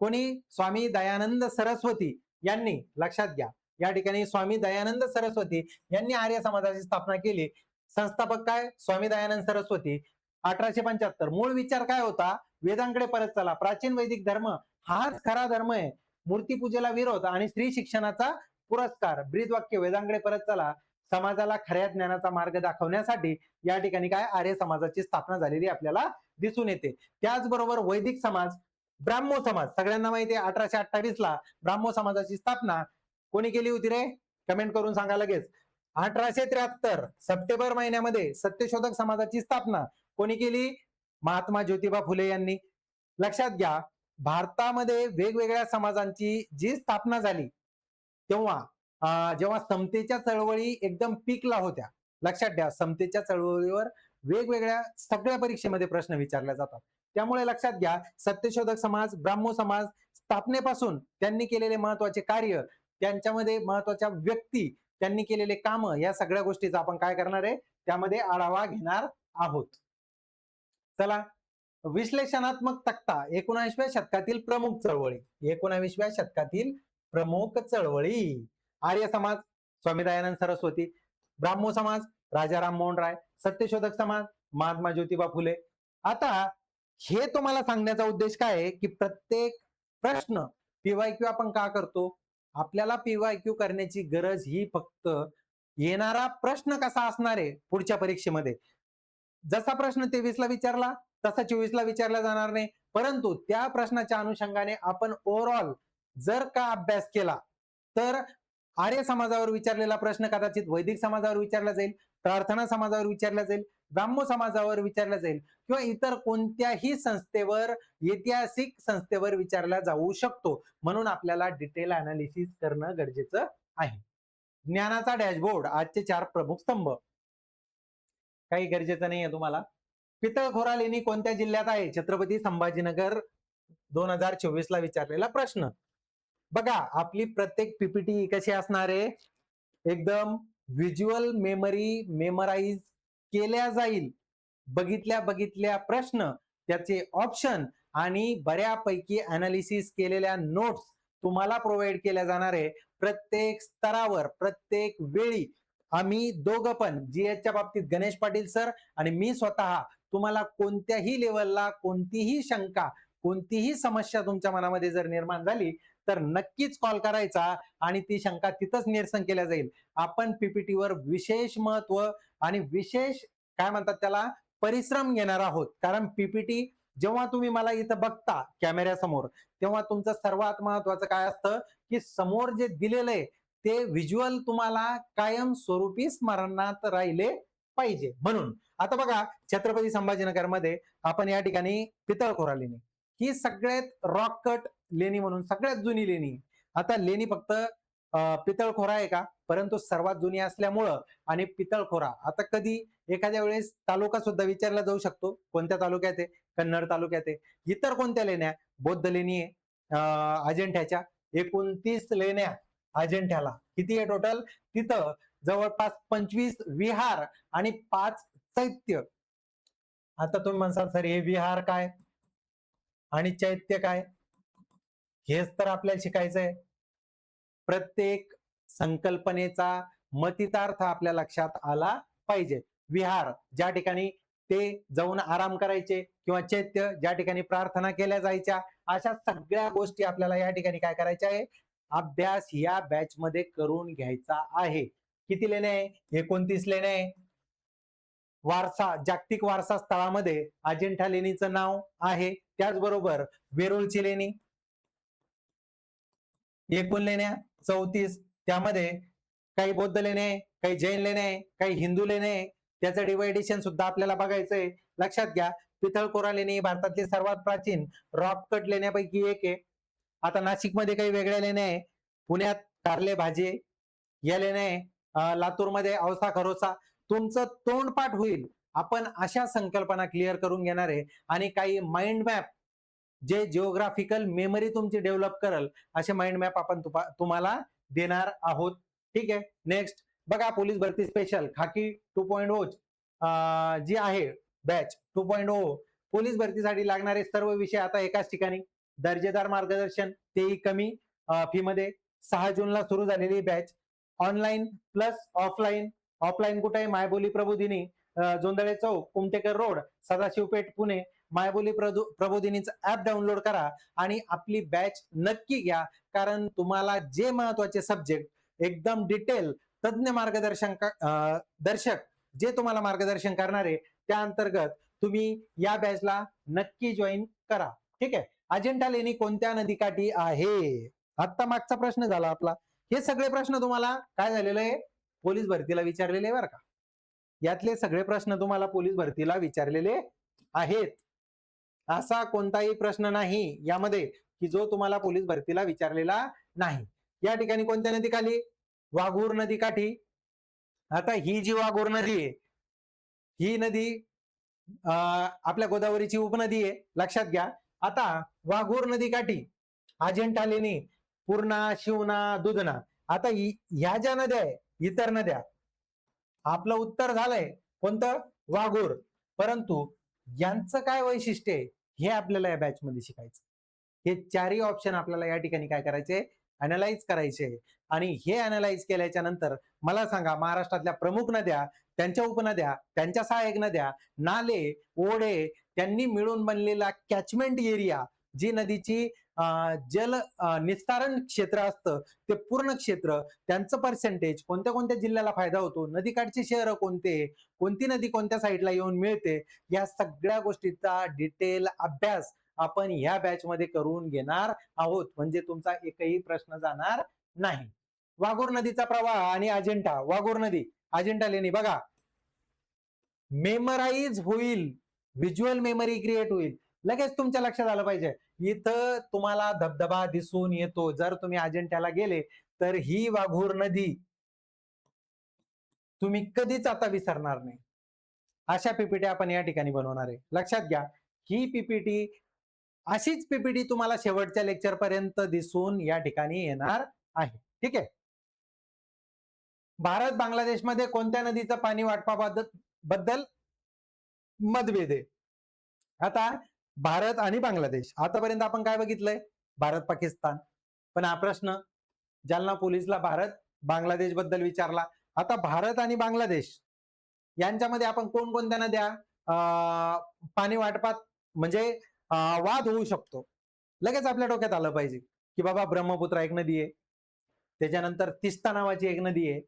कोणी, स्वामी दयानंद सरस्वती यांनी, लक्षात घ्या, या ठिकाणी स्वामी दयानंद सरस्वती यांनी आर्य समाजाची स्थापना केली. संस्थापक काय, स्वामी दयानंद सरस्वती. 1875. मूळ विचार काय होता, वेदांकडे परत चला, प्राचीन वैदिक धर्म हाच खरा धर्म आहे, मूर्तीपूजेला विरोध आणि स्त्री शिक्षणाचा पुरस्कार. ब्रीदवाक्य वेदांकडे परत चला, समाजाला खऱ्या ज्ञानाचा मार्ग दाखवण्यासाठी या ठिकाणी काय आर्य समाजाची स्थापना झालेली आपल्याला दिसून येते. त्याचबरोबर वैदिक समाज, ब्राह्मो समाज, सगळ्यांना माहिती आहे 1828 ला ब्राह्मो समाजाची स्थापना कोणी केली होती रे? कमेंट करून सांगा लगेच. 1873 सप्टेंबर महिन्यामध्ये सत्यशोधक समाजाची स्थापना कोणी केली? महात्मा ज्योतिबा फुले यांनी. लक्षात घ्या, भारतामध्ये वेगवेगळ्या समाजांची जी स्थापना झाली तेव्हा जेव्हा समतेच्या चळवळी एकदम पीकला होत्या, लक्षात घ्या, समतेच्या चळवळीवर वेगवेगळ्या सगळ्या परीक्षेमध्ये प्रश्न विचारले जातात. त्यामुळे लक्षात घ्या, सत्यशोधक समाज, ब्राह्मो समाज स्थापनेपासून त्यांनी केलेले महत्वाचे कार्य, त्यांच्यामध्ये महत्वाच्या व्यक्ती, त्यांनी केलेले काम, या सगळ्या गोष्टीचा आपण काय करणार आहे, त्यामध्ये आढावा घेणार आहोत. चला, विश्लेषणात्मक तक्ता 19व्या शतकातील प्रमुख चळवळी. 19व्या शतकातील प्रमुख चळवळी. आर्य समाज स्वामी दयानंद सरस्वती, ब्राह्मो समाज राजा राममोहन राय, सत्यशोधक समाज महात्मा ज्योतिबा फुले. आता हे तुम्हाला सांगण्याचा उद्देश काय आहे, की प्रत्येक प्रश्न पीवायक्यू आपण का करतो? आपल्याला पीवायक्यू करण्याची गरज ही फक्त येणारा प्रश्न कसा असणार आहे पुढच्या परीक्षेमध्ये, जसा प्रश्न 23 ला विचारला तसा 24 ला विचारला जाणार नाही, परंतु त्या प्रश्नाच्या अनुषंगाने आपण ओव्हरऑल जर का अभ्यास केला तर आर्य समाजावर विचारलेला प्रश्न कदाचित वैदिक समाजावर विचारला जाईल, प्रार्थना समाजावर विचारला जाईल, ब्राह्मो समाजावर विचारला जाईल, किंवा इतर कोणत्याही संस्थेवर, ऐतिहासिक संस्थेवर विचारला जाऊ शकतो. म्हणून आपल्याला डिटेल अनालिसिस करणं गरजेचं आहे. ज्ञानाचा डॅशबोर्ड, आजचे 4 प्रमुख स्तंभ. काही गरजेचं नाहीये तुम्हाला. पितळखोरा लेणी कोणत्या जिल्ह्यात आहे? छत्रपती संभाजीनगर. 2024 ला विचारलेला प्रश्न. बघा, आपली प्रत्येक पीपीटी कशी असणार आहे, एकदम व्हिज्युअल मेमरी मेमराईज केल्या जाईल. बघितल्या प्रश्न, त्याचे ऑप्शन आणि बऱ्यापैकी अनालिसिस केलेल्या नोट्स तुम्हाला प्रोव्हाइड केल्या जाणार आहे. प्रत्येक स्तरावर, प्रत्येक वेळी आम्ही दोघं पण, जीएसच्या बाबतीत गणेश पाटील सर आणि मी स्वतः, तुम्हाला कोणत्याही लेवलला कोणतीही शंका, कोणतीही समस्या तुमच्या मनामध्ये जर निर्माण झाली तर नक्कीच कॉल करायचा आणि ती शंका तिथंच निरसन केल्या जाईल. आपण पीपीटीवर विशेष महत्व आणि विशेष काय म्हणतात त्याला, परिश्रम घेणार आहोत. कारण पीपीटी जेव्हा तुम्ही मला इथं बघता कॅमेऱ्यासमोर, तेव्हा तुमचं सर्वात महत्वाचं काय असतं, की समोर जे दिलेलं आहे ते व्हिज्युअल तुम्हाला कायम स्वरूपी स्मरणात राहिले पाहिजे. म्हणून आता बघा, छत्रपती संभाजीनगरमध्ये आपण या ठिकाणी पितळखोरा लेणी, ही सगळ्यात रॉक कट लेणी म्हणून सगळ्यात जुनी लेणी. आता लेणी फक्त पितळखोरा आहे का? परंतु सर्वात जुनी असल्यामुळं आणि पितळखोरा. आता कधी एखाद्या वेळेस तालुका सुद्धा विचारला जाऊ शकतो, कोणत्या तालुक्यात आहे? कन्नड तालुक्यात आहे. इतर कोणत्या लेण्या? बौद्ध लेणी आहे अजिंठ्याच्या, 29 लेण्या अजिंठ्याला. किती आहे टोटल? तिथं जवळपास 25 विहार आणि 5 चैत्य. आता तुम्ही म्हणसाल सर हे विहार काय आणि चैत्य काय? हेच तर आपल्याला शिकायचं आहे. प्रत्येक संकल्पनेचा मतितार्थ आपल्या लक्षात आला पाहिजे. विहार ज्या ठिकाणी ते जाऊन आराम करायचे, किंवा चैत्य ज्या ठिकाणी प्रार्थना केल्या जायच्या, अशा सगळ्या गोष्टी आपल्याला या ठिकाणी काय करायच्या आहे, अभ्यास या बॅच मध्ये करून घ्यायचा आहे. किती लेण्या आहे? 29 लेण्या आहे. वारसा, जागतिक वारसा स्थळामध्ये अजिंठा लेणीचं नाव आहे. त्याचबरोबर वेरूळची लेणी, एकूण लेण्या 34. त्यामध्ये काही बौद्ध लेण्या आहे, काही जैन लेण्या आहे, काही हिंदू लेण्या आहे. त्याचं डिवायडेशन सुद्धा आपल्याला बघायचंय. लक्षात घ्या, पितळखोरा लेणी भारतातील सर्वात प्राचीन रॉक कट लेण्यापैकी एक आहे. आता नाशिकमध्ये काही वेगळ्या लेण्या आहे, पुण्यात कारले भाजे या लेण्या आहे, लातूरमध्ये औसा खरोसा. तुमचं तोंडपाठ होईल. आपण अशा संकल्पना क्लिअर करून घेणार आहे आणि काही माइंड मॅप, जे जिओग्राफिकल मेमरी तुमची डेव्हलप करल, असे माइंड मॅप आपण तुम्हाला देणार आहोत. ठीक आहे. नेक्स्ट बघा, पोलीस भरती स्पेशल खाकी 2.0 जी आहे बॅच 2.0, पोलीस भरतीसाठी लागणारे सर्व विषय आता एकाच ठिकाणी. दर्जेदार मार्गदर्शन, तेही कमी फी मध्ये. 6 जूनला सुरू झालेली batch. Online plus offline. Offline कुठे आहे? मायबोली प्रबोधिनी, जोंधळे चौक, कुमटेकर रोड, सदाशिवपेठ, पुणे. मायबोली प्रबोधिनीचं ऍप डाउनलोड करा आणि आपली बॅच नक्की घ्या. कारण तुम्हाला जे महत्वाचे सब्जेक्ट एकदम डिटेल तज्ञ दर्शक जे तुम्हाला मार्गदर्शन करणार आहे, त्या अंतर्गत तुम्ही या बॅचला नक्की जॉईन करा. ठीक आहे. अजिंठा लेणी कोणत्या नदीकाठी आहे? आता मागचा प्रश्न झाला आपला. हे सगळे प्रश्न तुम्हाला काय झालेलं आहे, पोलीस भरतीला विचारलेले आहे बरं का. यातले सगळे प्रश्न तुम्हाला पोलीस भरतीला विचारलेले आहेत. असा कोणताही प्रश्न नाही यामध्ये की जो तुम्हाला पोलीस भरतीला विचारलेला नाही. या ठिकाणी कोणत्या नदीकाठी? वाघूर नदीकाठी. आता ही जी वाघूर नदी आहे, ही नदी आपल्या गोदावरीची उपनदी आहे, लक्षात घ्या. आता वाघोर नदीकाठी अजिंठा लेणी, पूर्णा, शिवना, दुधना. आता ह्या ज्या नद्या आहे, इतर नद्या, आपलं उत्तर झालंय कोणतं? वाघोर. परंतु यांचं काय वैशिष्ट्य आहे हे आपल्याला या बॅच मध्ये शिकायचं. हे चारही ऑप्शन आपल्याला या ठिकाणी काय करायचे? अनालाइज करायचे. आणि हे अनालाइज केल्याच्या नंतर मला सांगा, महाराष्ट्रातल्या प्रमुख नद्या, त्यांच्या उपनद्या, त्यांच्या सहाय्यक नद्या, नाले, ओढे त्यांनी मिळून बनलेला कॅचमेंट एरिया, जी नदीची जल निस्तारण क्षेत्र असतं ते पूर्ण क्षेत्र, त्यांचं पर्सेंटेज, कोणत्या कोणत्या जिल्ह्याला फायदा होतो, नदीकाठचे शहर कोणते, कोणती नदी कोणत्या साईडला येऊन मिळते, या सगळ्या गोष्टीचा डिटेल अभ्यास आपण ह्या बॅच मध्ये करून घेणार आहोत. म्हणजे तुमचा एकही प्रश्न जाणार नाही. वाघोर नदीचा प्रवाह आणि अजिंठा, वाघोर नदी, अजिंठा लेणी बघा, मेमराईज होईल, व्हिज्युअल मेमरी क्रिएट होईल. लगेच तुमच्या लक्षात आलं पाहिजे. इथं तुम्हाला धबधबा दिसून येतो. जर तुम्ही अजिंठ्याला गेले तर ही वाघोर नदी तुम्ही कधीच आता विसरणार नाही. अशा पीपीटी आपण या ठिकाणी बनवणार आहे. लक्षात घ्या, ही पीपीटी, अशीच पीपीटी तुम्हाला शेवटच्या लेक्चर पर्यंत दिसून या ठिकाणी येणार आहे. ठीक आहे. भारत बांगलादेशमध्ये कोणत्या नदीचं पाणी वाटपाबद्दल मतभेद आहे? आता भारत आणि बांगलादेश, आतापर्यंत आपण काय बघितलंय? भारत पाकिस्तान. पण हा प्रश्न जालना पोलीसला भारत बांगलादेश बद्दल विचारला. आता भारत आणि बांगलादेश यांच्यामध्ये आपण कोणकोणत्या नद्या पाणी वाटपात म्हणजे वाद होऊ शकतो? लगेच आपल्या डोक्यात आलं पाहिजे की बाबा ब्रह्मपुत्र एक नदी आहे, त्याच्यानंतर तिस्ता नावाची एक नदी आहे,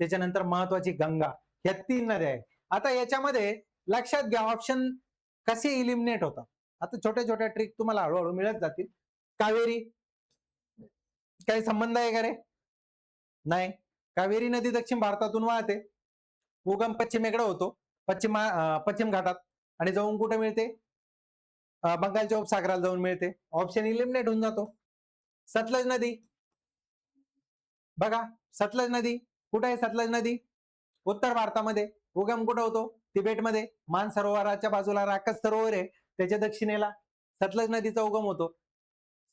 त्याच्यानंतर महत्वाची गंगा, या 3 नद्या आहेत. आता याच्यामध्ये लक्षात घ्या ऑप्शन कसे इलिमिनेट होतात. आता छोट्या छोट्या ट्रिक तुम्हाला हळूहळू मिळत जातील. कावेरी, काही संबंध आहे का रे? नाही. कावेरी नदी दक्षिण भारतातून वाहते, उगम पश्चिमेकडे होतो, पश्चिम घाटात, आणि जाऊन कुठे मिळते? बंगालच्या उपसागराला जाऊन मिळते. ऑप्शन इलिमिनेट होऊन जातो. सतलज नदी बघा, सतलज नदी कुठे आहे? सतलज नदी उत्तर भारतामध्ये, उगम कुठे होतो? तिबेटमध्ये, मानसरोवराच्या बाजूला राकस सरोवर आहे, त्याच्या दक्षिणेला सतलज नदीचा उगम होतो.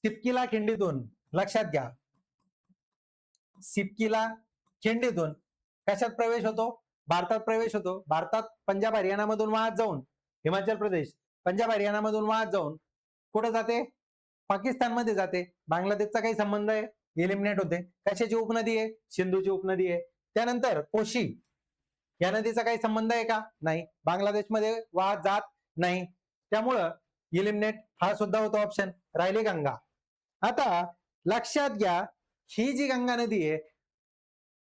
सिपकीला खिंडीतून, लक्षात घ्या, सिपकीला खिंडीतून कशात प्रवेश होतो? भारतात प्रवेश होतो. भारतात पंजाब हरियाणा मधून वाहत जाऊन, हिमाचल प्रदेश, पंजाब हरियाणा मधून वाहत जाऊन कुठे जाते? पाकिस्तानमध्ये जाते. बांगलादेशचा काही संबंध आहे? इलिमिनेट होते. कशाची उपनदी आहे? सिंधूची उपनदी आहे. त्यानंतर कोशी, या नदीचा काही संबंध आहे का? नाही. बांगलादेशमध्ये वाहत जात नाही, त्यामुळं इलिमिनेट हा सुद्धा होतो ऑप्शन. राहिली गंगा. आता लक्षात घ्या, ही जी गंगा नदी आहे,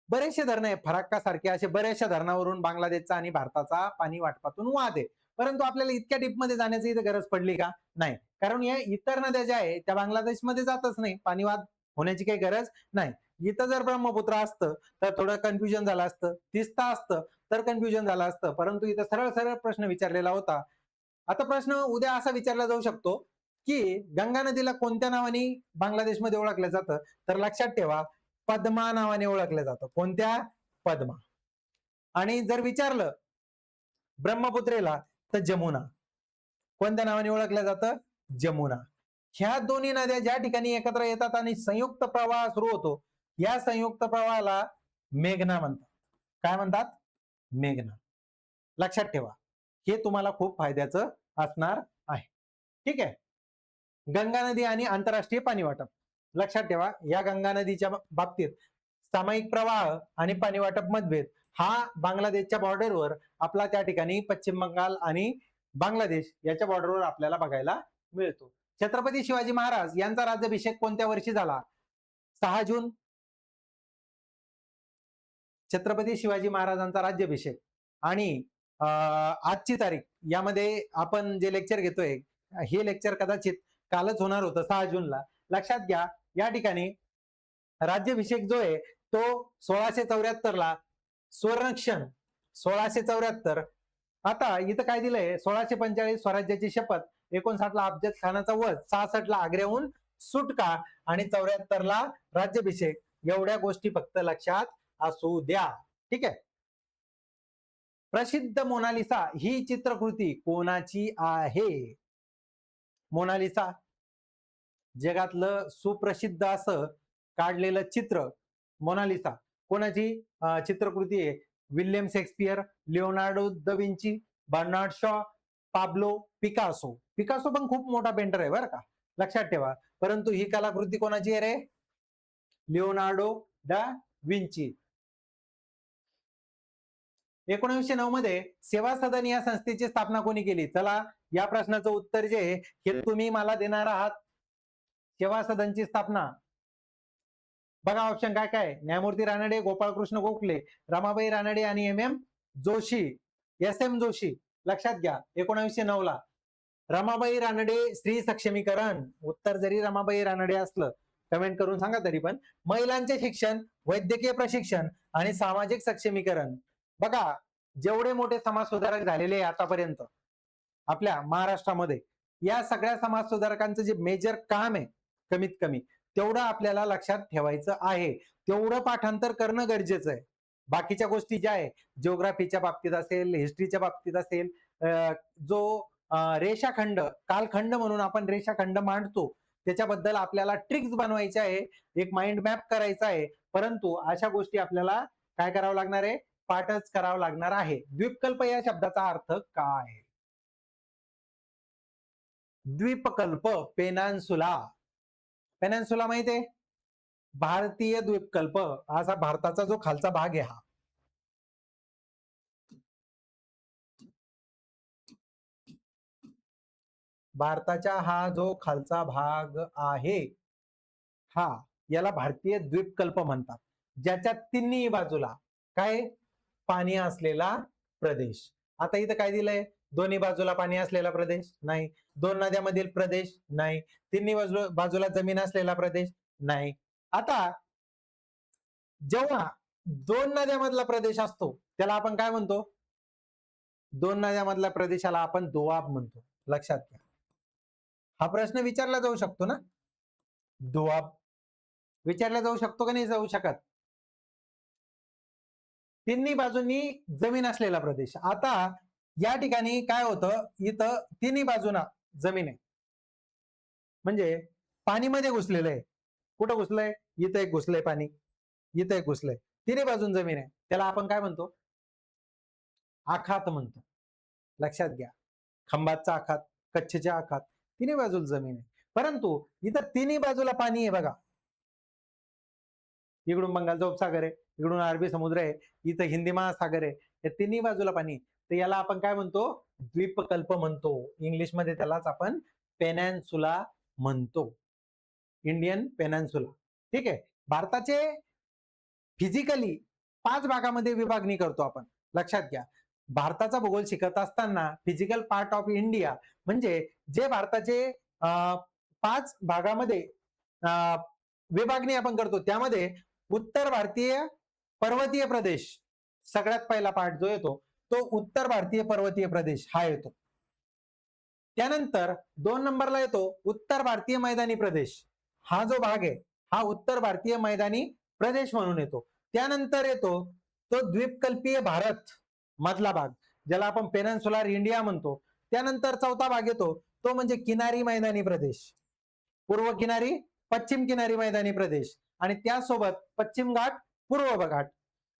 बरेचसे धरण आहे, फराक्का सारखे असे बऱ्याचशा धरणावरून बांगलादेशचा आणि भारताचा पाणी वाटपातून वाद आहे. परंतु आपल्याला इतक्या डीप मध्ये जाण्याची इथे गरज पडली का? नाही. कारण या इतर नद्या ज्या आहे त्या बांगलादेशमध्ये जातच नाही, पाणी वाद होण्याची काही गरज नाही. इथं जर ब्रह्मपुत्र असतं तर थोडं कन्फ्युजन झालं असतं, तिस्ता असतं तर कन्फ्युजन झालं असतं, परंतु इथं सरळ सरळ प्रश्न विचारलेला होता. आता प्रश्न उद्या असा विचारला जाऊ शकतो की गंगा नदीला कोणत्या नावाने बांगलादेशमध्ये ओळखलं जातं? तर लक्षात ठेवा, पद्मा नावाने ओळखलं जातं. कोणत्या? पद्मा. आणि जर विचारलं ब्रह्मपुत्रेला तर जमुना. कोणत्या नावाने ओळखलं जातं? जमुना. ह्या दोन्ही नद्या ज्या ठिकाणी एकत्र येतात आणि संयुक्त प्रवाह सुरू होतो, या संयुक्त प्रवाहाला मेघना म्हणतात. काय म्हणतात? मेघना. लक्षात ठेवा, हे तुम्हाला खूप फायद्याचं असणार आहे. ठीक आहे. गंगा नदी आणि आंतरराष्ट्रीय पाणी वाटप. लक्षात ठेवा, या गंगा नदीच्या बाबतीत सामायिक प्रवाह आणि पाणी वाटप मतभेद हा बांगलादेशच्या बॉर्डरवर आपला त्या ठिकाणी पश्चिम बंगाल आणि बांगलादेश याच्या बॉर्डरवर आपल्याला बघायला मिळतो. छत्रपती शिवाजी महाराज यांचा राज्याभिषेक कोणत्या वर्षी झाला? 6 जून. छत्रपती शिवाजी महाराजांचा राज्याभिषेक आणि आजची तारीख, यामध्ये आपण जे लेक्चर घेतोय हे लेक्चर कदाचित कालच होणार होतं 6 जूनला. लक्षात घ्या, या ठिकाणी राज्याभिषेक जो आहे तो 1674 ला, सुवर्णक्षण 1674. आता इथं काय दिलंय? 1645 स्वराज्याची शपथ, 59 ला अफजल खानाचा वध, 66 ला आग्र्याहून सुटका आणि 74 ला राज्याभिषेक. एवढ्या गोष्टी फक्त लक्षात असू द्या. ठीक आहे. प्रसिद्ध मोनालिसा ही चित्रकृती कोणाची आहे? मोनालिसा जगातलं सुप्रसिद्ध असं काढलेलं चित्र मोनालिसा कोणाची चित्रकृती आहे? William Shakespeare, Leonardo da Vinci, Bernard Shaw, Pablo Picasso. Picasso पण खूप मोठा पेंटर आहे बरं का, लक्षात ठेवा. परंतु ही कलाकृती कोणाची आहे रे? Leonardo da Vinci. 1909 मध्ये सेवा सदन या संस्थेची स्थापना कोणी केली? चला, या प्रश्नाचं उत्तर जे आहे हे तुम्ही मला देणार आहात. सेवा सदनची स्थापना बघा, ऑप्शन काय काय? न्यायमूर्ती रानडे, गोपाळकृष्ण गोखले, रमाबाई रानडे आणि एम जोशी, एम जोशी. लक्षात घ्या, 1909 ला रमाबाई रानडे स्त्री सक्षमीकरण. उत्तर जरी रमाबाई रानडे असलं, कमेंट करून सांगा तरी पण. महिलांचे शिक्षण, वैद्यकीय प्रशिक्षण आणि सामाजिक सक्षमीकरण. बघा, जेवढे मोठे समाज सुधारक झालेले आतापर्यंत आपल्या महाराष्ट्रामध्ये, या सगळ्या समाज सुधारकांचं जे मेजर काम आहे, कमीत कमी तेवढं आपल्याला लक्षात ठेवायचं आहे. तेवढं पाठांतर करणं गरजेचं आहे. बाकीच्या गोष्टी ज्या आहे, जिओग्राफीच्या बाबतीत असेल, हिस्ट्रीच्या बाबतीत असेल, जो रेषाखंड, कालखंड म्हणून आपण रेषाखंड मांडतो, त्याच्याबद्दल आपल्याला ट्रिक्स बनवायचे आहे, एक माइंड मॅप करायचा आहे. परंतु अशा गोष्टी आपल्याला काय करावं लागणार आहे? पाठच करावं लागणार आहे. द्वीपकल्प या शब्दाचा अर्थ काय? द्वीपकल्प, पेनान्सुला. पेनान्सुला माहिती आहे? भारतीय द्वीपकल्प. असा भारताचा जो खालचा भाग आहे हा, भारताचा हा जो खालचा भाग आहे हा, याला भारतीय द्वीपकल्प म्हणतात. ज्याच्या तिन्ही बाजूला काय पाणी असलेला प्रदेश. आता इथं काय दिलंय? दोन्ही बाजूला पाणी असलेला प्रदेश नाही. दोन नद्यांमधील प्रदेश नाही. तिन्ही बाजूला जमीन असलेला प्रदेश नाही. आता जेव्हा दोन नद्यांमधला प्रदेश असतो त्याला आपण काय म्हणतो? दोन नद्यांमधल्या प्रदेशाला आपण दोआब म्हणतो. लक्षात घ्या, हा प्रश्न विचारला जाऊ शकतो ना. दोआब विचारला जाऊ शकतो का नाही जाऊ शकत? तिन्ही बाजूंनी जमीन असलेला प्रदेश. आता या ठिकाणी काय होतं, इथं तिन्ही बाजूना जमीन आहे, म्हणजे पाणी मध्ये घुसलेलं आहे. कुठं घुसलंय? इथं एक घुसलंय पाणी, इथं एक घुसलंय, तिन्ही बाजून जमीन आहे. त्याला आपण काय म्हणतो? आखात म्हणतो. लक्षात घ्या, खंबातचा आखात, कच्छच्या आखात, तिन्ही बाजूला जमीन आहे. परंतु इथं तिन्ही बाजूला पाणी आहे बघा. इकडून बंगालचा उपसागर आहे, इकडून अरबी समुद्र आहे, इथं हिंदी महासागर आहे, या तिन्ही बाजूला पाणी. तर याला आपण काय म्हणतो? द्वीपकल्प म्हणतो. इंग्लिशमध्ये त्यालाच आपण पेनॅन्सुला म्हणतो, इंडियन पेनॅन्सुला. ठीक आहे. भारताचे फिजिकली 5 भागामध्ये विभागणी करतो आपण. लक्षात घ्या, भारताचा भूगोल शिकत असताना फिजिकल पार्ट ऑफ इंडिया म्हणजे जे भारताचे 5 भागामध्ये विभागणी आपण करतो, त्यामध्ये उत्तर भारतीय पर्वतीय प्रदेश सगळ्यात पहिला पार्ट जो येतो तो उत्तर भारतीय पर्वतीय प्रदेश हा येतो. त्यानंतर 2 नंबरला येतो उत्तर भारतीय मैदानी प्रदेश. हा जो भाग आहे हा उत्तर भारतीय मैदानी प्रदेश म्हणून येतो. त्यानंतर येतो तो द्वीपकल्पीय भारत मधला भाग, ज्याला आपण पेनिन्सुलर इंडिया म्हणतो. त्यानंतर चौथा भाग येतो तो म्हणजे किनारी मैदानी प्रदेश, पूर्व किनारी, पश्चिम किनारी मैदानी प्रदेश, आणि त्यासोबत पश्चिम घाट, पूर्व घाट.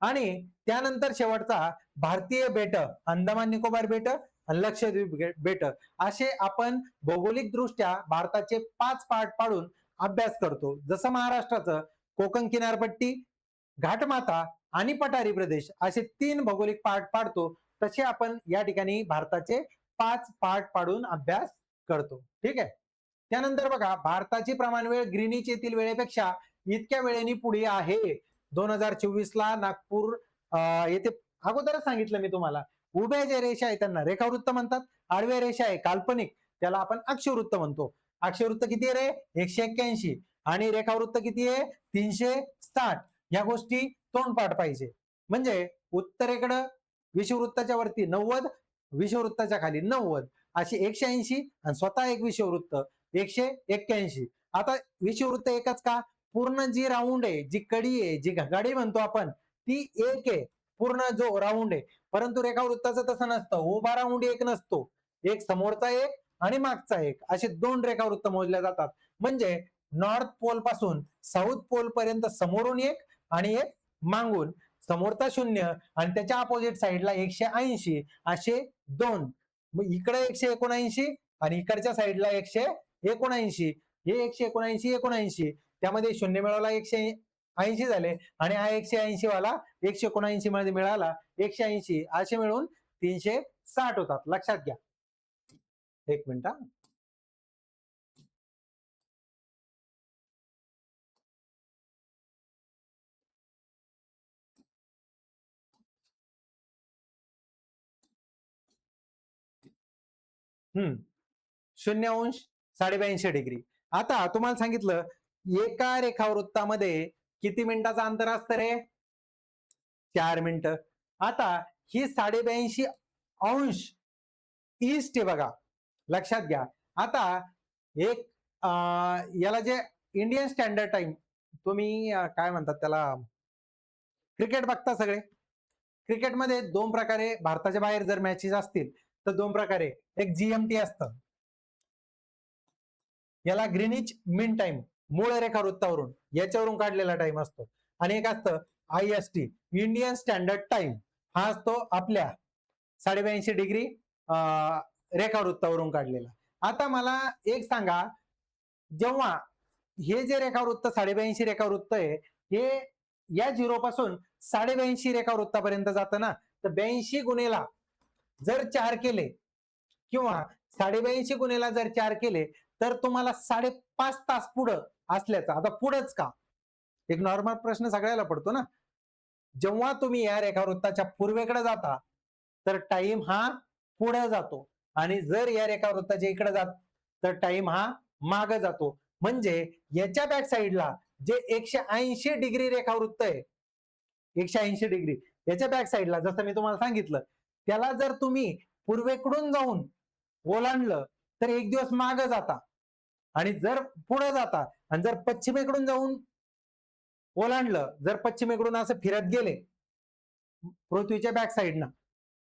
आणि त्यानंतर शेवटचा भारतीय बेट, अंदमान निकोबार बेट, लक्षद्वीप बेट. असे आपण भौगोलिक दृष्ट्या भारताचे 5 पार्ट पाडून अभ्यास करतो. जसं महाराष्ट्राचं कोकण किनारपट्टी, घाटमाता आणि पठारी प्रदेश असे 3 भौगोलिक पार्ट पाडतो, तसे आपण या ठिकाणी भारताचे 5 पार्ट पाडून अभ्यास करतो. ठीक आहे. त्यानंतर बघा, भारताची प्रमाण वेळ ग्रीनिच येथील वेळेपेक्षा इतक्या वेळेने पुढे आहे. 2024 ला नागपूर येथे, अगोदरच सांगितलं मी तुम्हाला, उभ्या ज्या रेषा आहेत त्यांना रेखावृत्त म्हणतात, आडव्या रेषा आहे काल्पनिक त्याला आपण अक्षवृत्त म्हणतो. अक्षवृत्त किती आहे रे? 181. आणि रेखावृत्त किती आहे? 360. या गोष्टी तोंडपाठ पाहिजे. म्हणजे उत्तरेकडं विषुववृत्ताच्या वरती 90, विषुववृत्ताच्या खाली 90, अशी 180 आणि स्वतः एक विषुववृत्त 181. आता विषुववृत्त एकच का? पूर्ण जी राऊंड आहे, जी कडी आहे, जी घगाडी म्हणतो आपण, ती एक आहे. पूर्ण जो राऊंड आहे, परंतु रेखावृत्ताचं तसं नसतं. उभा राऊंड एक नसतो, एक समोरचा एक आणि मागचा एक, असे 2 रेखावृत्त मोजल्या जातात. म्हणजे नॉर्थ पोल पासून साऊथ पोल पर्यंत समोरून एक आणि एक मागून, समोरचा 0 आणि त्याच्या अपोजिट साईडला 180, असे 2. मग इकडे 179 आणि इकडच्या साईडला 179. हे 179 त्यामध्ये 0 मिळवला 180 झाले आणि हा 180 वाला 179 मध्ये मिळाला 180, असे मिळून 360 होतात. लक्षात घ्या. एक मिनिट. 0 अंश 82 डिग्री. आता तुम्हाला सांगितलं एका रेखावृत्तामध्ये किती मिनिटाचं अंतर असतं रे? 4 मिनिटं. आता ही 82 अंश ईस्ट आहे बघा, लक्षात घ्या. आता एक याला जे इंडियन स्टँडर्ड टाइम, तुम्ही काय म्हणतात त्याला, क्रिकेट बघता सगळे. क्रिकेटमध्ये 2 प्रकारे, भारताच्या बाहेर जर मॅचेस असतील तर 2 प्रकारे, एक जीएमटी असतं, याला ग्रीनिच मीन टाइम, मूळ रेखावृत्तावरून याच्यावरून काढलेला टाइम असतो, आणि एक असतं आयएसटी, इंडियन स्टँडर्ड टाइम. हा असतो आपल्या 82 डिग्री रेखावृत्तावरून काढलेला. आता मला एक सांगा, जेव्हा हे जे रेखावृत्त 82 रेखावृत्त आहे, हे या 0 पासून 82 रेखावृत्तापर्यंत जातं ना, तर 82 गुणेला जर 4 केले किंवा 82 गुणेला जर 4 केले तर तुम्हाला 5.5 तास पुढं असल्याचा. आता पुढंच का, एक नॉर्मल प्रश्न सगळ्याला पडतो ना. जेव्हा तुम्ही या रेखावृत्ताच्या पूर्वेकडे जाता तर टाइम हा पुढे जातो, आणि जर या रेखावृत्ताच्या इकडे जात तर टाइम हा मागे जातो. म्हणजे याच्या बॅक साईडला जे 180 डिग्री रेखावृत्त आहे, 180 डिग्री, याच्या बॅक साईडला जसं मी तुम्हाला सांगितलं, त्याला जर तुम्ही पूर्वेकडून जाऊन ओलांडलं तर एक दिवस मागे जाता, आणि जर पुढे जाता आणि जर पश्चिमेकडून जाऊन ओलांडलं, जर पश्चिमेकडून असं फिरत गेले पृथ्वीच्या बॅक साईडनं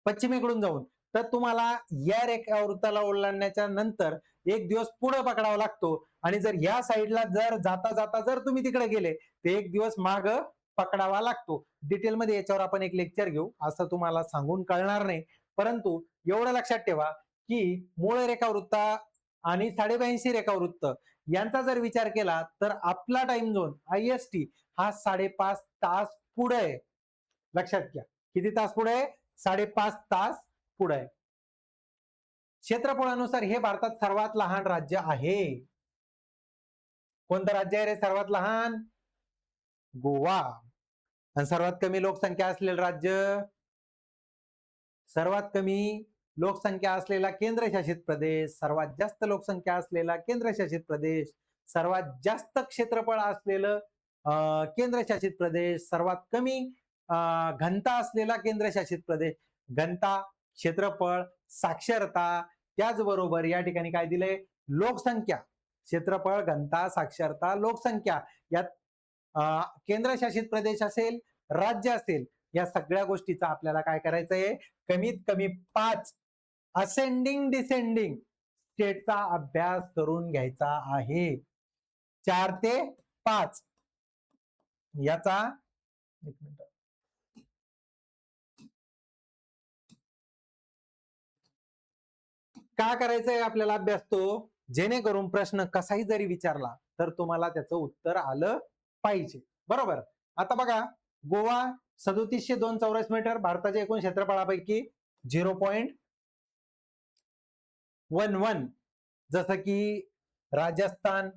पश्चिमेकडून जाऊन, तर तुम्हाला या रेखावृत्ताला ओलांडण्याच्या नंतर एक दिवस पुढे पकडावा लागतो, आणि जर या साईडला जर जाता जाता जर तुम्ही तिकडे गेले तर एक दिवस माग पकडावा लागतो. डिटेलमध्ये याच्यावर आपण एक लेक्चर घेऊ, असं तुम्हाला सांगून कळणार नाही. परंतु एवढं लक्षात ठेवा की मूळ रेखावृत्त आणि 82 रेखावृत्त यांचा जर विचार केला तर आपला टाइम झोन आयएसटी हा 5.5 तास पुढे आहे. लक्षात घ्या, किती तास पुढे आहे? 5.5 तास पुढे आहे. क्षेत्रफळानुसार हे भारतात सर्वात लहान राज्य आहे. कोणतं राज्य आहे रे सर्वात लहान? गोवा. आणि सर्वात कमी लोकसंख्या असलेलं राज्य, सर्वात कमी लोकसंख्या असलेला केंद्रशासित प्रदेश, सर्वात जास्त लोकसंख्या असलेला केंद्रशासित प्रदेश, सर्वात जास्त क्षेत्रफळ असलेलं केंद्रशासित प्रदेश, सर्वात कमी घनता असलेला केंद्रशासित प्रदेश. घनता, क्षेत्रफळ, साक्षरता, त्याचबरोबर या ठिकाणी काय दिलंय? लोकसंख्या. क्षेत्रफळ, घनता, साक्षरता, लोकसंख्या, यात केंद्रशासित प्रदेश असेल, राज्य असेल, या सगळ्या गोष्टीचा आपल्याला काय करायचं आहे? कमीत कमी 5 असेंडिंग डिसेंडिंग स्टेटचा अभ्यास करून घ्यायचा आहे. 4 ते 5 याचा, एक मिनिट, का करायचंय आपल्याला अभ्यास तो? जेणेकरून प्रश्न कसाही जरी विचारला तर तुम्हाला त्याचं उत्तर आलं पाहिजे. बरोबर. आता बघा, गोवा 3702 चौरस मीटर, भारताच्या एकूण क्षेत्रफळापैकी 0.11. जसं की राजस्थान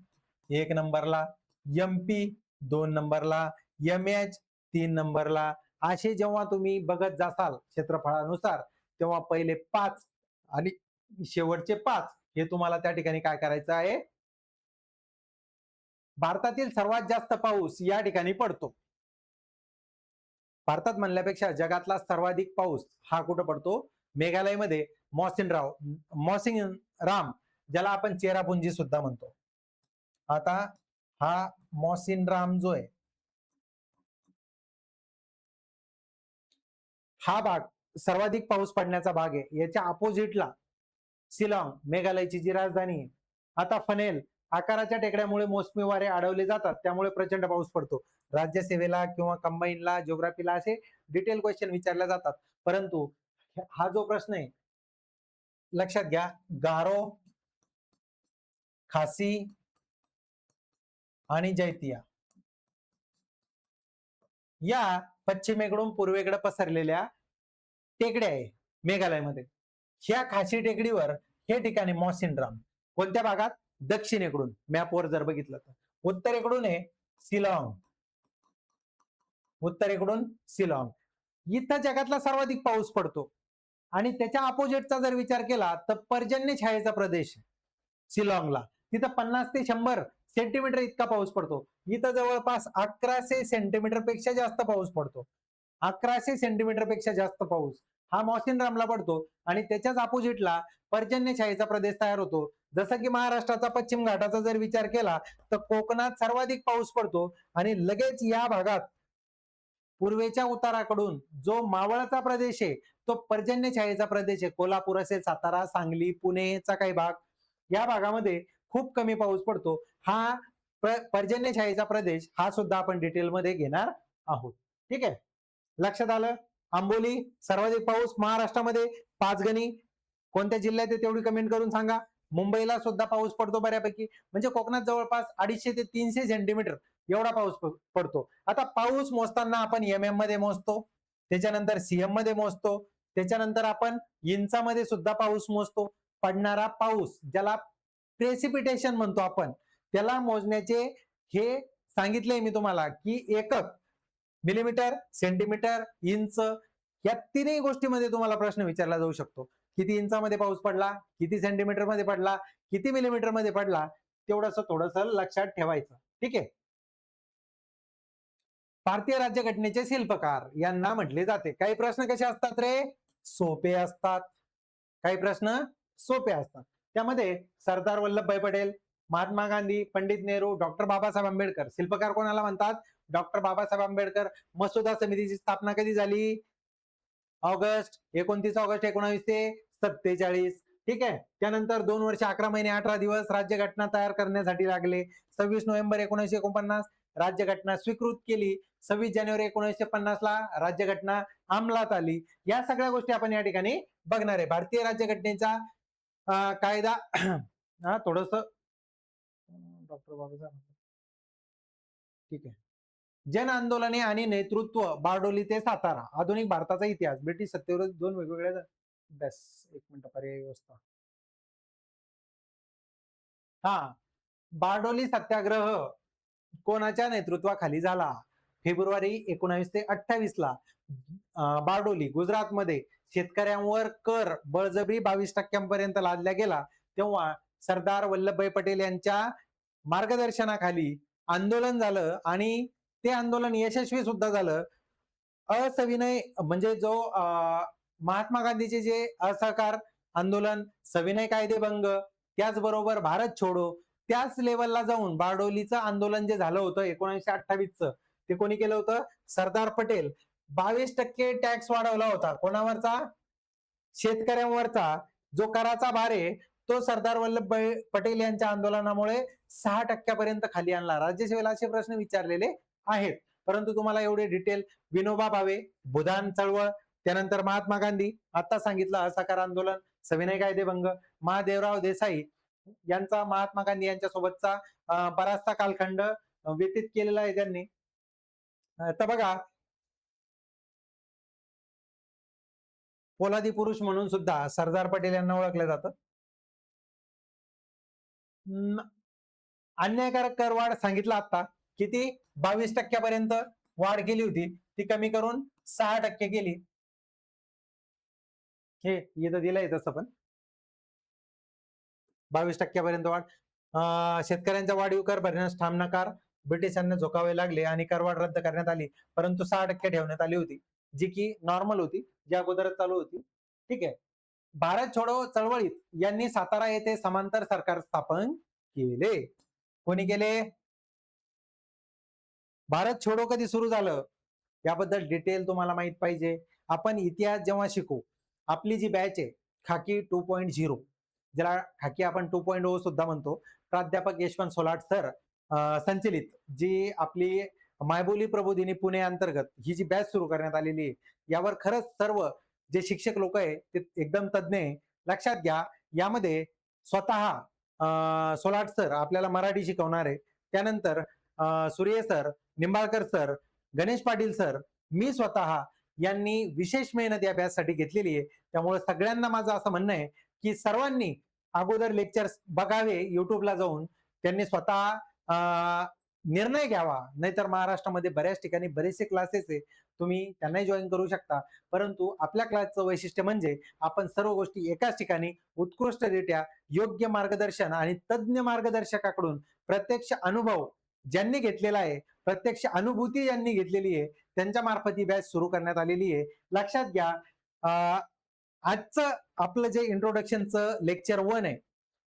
1 नंबरला, एमपी 2 नंबरला, एमएच 3 नंबरला. असे जेव्हा तुम्ही बघत जासाल क्षेत्रफळानुसार, तेव्हा पहिले 5 आणि शेवटचे 5 हे तुम्हाला त्या ठिकाणी काय करायचं आहे? भारतातील सर्वात जास्त पाऊस या ठिकाणी पडतो. भारतात म्हणल्यापेक्षा जगातला सर्वाधिक पाऊस हा कुठं पडतो? मेघालयमध्ये मॉसिनराम, ज्याला आपण चेरापुंजी सुद्धा म्हणतो. आता हा मॉसिनराम जो आहे, हा भाग सर्वाधिक पाऊस पडण्याचा भाग आहे. याच्या अपोजिटला शिलाँग, मेघालयची जी राजधानी आहे. आता फनेल, आकाराच्या टेकड्यामुळे मोसमी वारे अडवले जातात, त्यामुळे प्रचंड पाऊस पडतो. राज्यसेवेला किंवा कंबाईनला, जिओग्राफीला असे डिटेल क्वेश्चन विचारले जातात. परंतु हा जो प्रश्न आहे, लक्षात घ्या, गारो, खासी आणि जैतिया या पश्चिमेकडून पूर्वेकडे पसरलेल्या टेकड्या आहे मेघालयमध्ये. ह्या खासी टेकडीवर हे ठिकाणी मॉसिनराम. कोणत्या भागात? दक्षिणेकडून. मॅपवर जर बघितलं तर उत्तरेकडून आहे शिलाँग, उत्तरेकडून शिलाँग. इथं जगातला सर्वाधिक पाऊस पडतो. आणि त्याच्या अपोजिटचा जर विचार केला तर पर्जन्य छायेचा प्रदेश शिलाँगला, तिथं 50 ते 100 सेंटीमीटर इतका पाऊस पडतो. इथं जवळपास 1100 सेंटीमीटर पेक्षा जास्त पाऊस पडतो. 1100 सेंटीमीटर पेक्षा जास्त पाऊस हा मॉसिनरामला पडतो. आणि त्याच्याच अपोजिटला पर्जन्य छायेचा प्रदेश तयार होतो. जसं की महाराष्ट्राचा पश्चिम घाटाचा जर विचार केला तर कोकणात सर्वाधिक पाऊस पडतो. आणि लगेच या भागात पूर्वेच्या उताराकडून जो मावळचा प्रदेश आहे तो पर्जन्य छायेचा प्रदेश आहे. कोल्हापूर असेल, सातारा, सांगली, पुणेचा काही भाग, या भागामध्ये खूप कमी पाऊस पडतो. हा पर्जन्य छायेचा प्रदेश हा सुद्धा आपण डिटेलमध्ये घेणार आहोत. ठीक आहे, लक्षात आलं. आंबोली सर्वाधिक पाऊस महाराष्ट्रामध्ये, पाचगणी कोणत्या जिल्ह्यात आहे तेवढी कमेंट करून सांगा. मुंबईला सुद्धा पाऊस पडतो बऱ्यापैकी. म्हणजे कोकणात जवळपास 250 ते 300 सेंटीमीटर एवढा पाऊस पडतो. आता पाऊस मोजताना आपण MM मध्ये मोजतो, त्याच्यानंतर CM मध्ये मोजतो, त्याच्यानंतर आपण इंचामध्ये सुद्धा पाऊस मोजतो. पडणारा पाऊस ज्याला प्रेसिपिटेशन म्हणतो आपण, त्याला मोजण्याचे हे सांगितलंय मी तुम्हाला की एकक मिलीमीटर, सेंटीमीटर, इंच या तिन्ही गोष्टीमध्ये तुम्हाला प्रश्न विचारला जाऊ शकतो. किती इंचामध्ये पाऊस पडला, किती सेंटीमीटर मध्ये पडला, किती मिलीमीटर मध्ये पडला, तेवढंसं थोडंसं लक्षात ठेवायचं. ठीक आहे. भारतीय राज्यघटनेचे शिल्पकार यांना म्हटले जाते. काही प्रश्न कसे असतात रे? सोपे असतात. काही प्रश्न सोपे असतात. त्यामध्ये सरदार वल्लभभाई पटेल, महात्मा गांधी, पंडित नेहरू, डॉक्टर बाबासाहेब आंबेडकर. शिल्पकार कोणाला म्हणतात? डॉक्टर बाबासाहेब आंबेडकर. मसुदा समितीची स्थापना कधी झाली? 29 ऑगस्ट 1947. ठीक आहे. त्यानंतर 2 वर्ष 11 महिने 18 दिवस राज्यघटना तयार करण्यासाठी लागले. 26 नोव्हेंबर 1949 राज्यघटना स्वीकृत केली. 26 जानेवारी 1950 ला राज्यघटना अंमलात आली. या सगळ्या गोष्टी आपण या ठिकाणी बघणार आहे. भारतीय राज्यघटनेचा कायदा थोडस डॉक्टर बाबासाहेब. ठीक आहे. जन आंदोलने आणि नेतृत्व, बारडोली ते सातारा, आधुनिक भारताचा इतिहास, ब्रिटिश सत्तेविरोधात 2 वेगवेगळ्या. बस एक मिनिट, पर्याय व्यवस्था. बारडोली सत्याग्रह कोणाच्या नेतृत्वाखाली झाला? फेब्रुवारी 19 ते 28 ला बारडोली गुजरातमध्ये शेतकऱ्यांवर कर बळजबरी 22% लादला गेला. तेव्हा सरदार वल्लभभाई पटेल यांच्या मार्गदर्शनाखाली आंदोलन झालं आणि ते आंदोलन यशस्वी सुद्धा झालं. असविनय म्हणजे जो महात्मा गांधीचे जे असहकार आंदोलन, सविनय कायदेभंग, त्याचबरोबर भारत छोडो, त्याच लेवलला जाऊन बारडोलीचं आंदोलन जे झालं होतं 1928चं, ते कोणी केलं होतं? सरदार पटेल. 22% टॅक्स वाढवला होता. कोणावरचा? शेतकऱ्यांवरचा. जो कराचा भार आहे तो सरदार वल्लभभाई पटेल यांच्या आंदोलनामुळे 6% खाली आणला. राज्यसेवेला असे प्रश्न विचारलेले आहेत. परंतु तुम्हाला एवढे डिटेल, विनोबा भावे, भूदान चळवळ, त्यानंतर महात्मा गांधी, आता सांगितलं असहकार आंदोलन, सविनय कायदेभंग, महादेवराव देसाई यांचा महात्मा गांधी यांच्या सोबतचा बराचसा कालखंड व्यतीत केलेला आहे त्यांनी. तर बघा, पोलादी पुरुष म्हणून सुद्धा सरदार पटेल यांना ओळखलं जातं. अन्यायकारक करवाढ सांगितलं आता. किती? 22% वाढ केली होती, ती कमी करून 6% केली. हे इथं दिलंय तसं पण 22% वाढ. शेतकऱ्यांचा वाढीव कर भरण्यास ठाम नकार, ब्रिटिशांना झोकावे लागले आणि करवाढ रद्द करण्यात आली. परंतु 6% ठेवण्यात आली होती, जी की नॉर्मल होती, जी अगोदरच चालू होती. ठीक आहे. भारत छोडो चळवळीत यांनी सातारा येथे समांतर सरकार स्थापन केले. कोणी केले? भारत छोडो कधी सुरू झालं याबद्दल डिटेल तुम्हाला माहित पाहिजे. आपण इतिहास जेव्हा शिकू, आपली जी बॅच आहे खाकी 2.0, ज्याला खाकी आपण 2.0 सुद्धा म्हणतो, प्राध्यापक यशवंत सोलाट सर संचलित जी आपली मायबोली प्रबोधिनी पुणे अंतर्गत ही जी बॅच सुरू करण्यात आलेली आहे, यावर खरंच सर्व जे शिक्षक लोक आहे ते एकदम तज्ज्ञ आहे. लक्षात घ्या, यामध्ये स्वतः सोलाट सर आपल्याला मराठी शिकवणार आहे. त्यानंतर Surya sir, Nimbalkar sir, Ganesh Patil sir, मी स्वतः यांनी विशेष मेहनत या बॅचसाठी घेतलेली आहे. त्यामुळे सगळ्यांना माझं असं म्हणणं आहे की सर्वांनी अगोदर लेक्चर्स बघावे युट्यूबला जाऊन. त्यांनी स्वतः निर्णय घ्यावा, नाहीतर महाराष्ट्रामध्ये बऱ्याच ठिकाणी बरेचसे क्लासेस आहे, तुम्ही त्यांनाही जॉईन करू शकता. परंतु आपल्या क्लासचं वैशिष्ट्य म्हणजे आपण सर्व गोष्टी एकाच ठिकाणी उत्कृष्टरित्या योग्य मार्गदर्शन आणि तज्ज्ञ मार्गदर्शकाकडून प्रत्यक्ष अनुभव ज्यांनी घेतलेला आहे, प्रत्यक्ष अनुभूती ज्यांनी घेतलेली आहे, त्यांच्या मार्फत ही बॅच सुरू करण्यात आलेली आहे. लक्षात घ्या, आजचं आपलं जे इंट्रोडक्शनचं लेक्चर 1 आहे,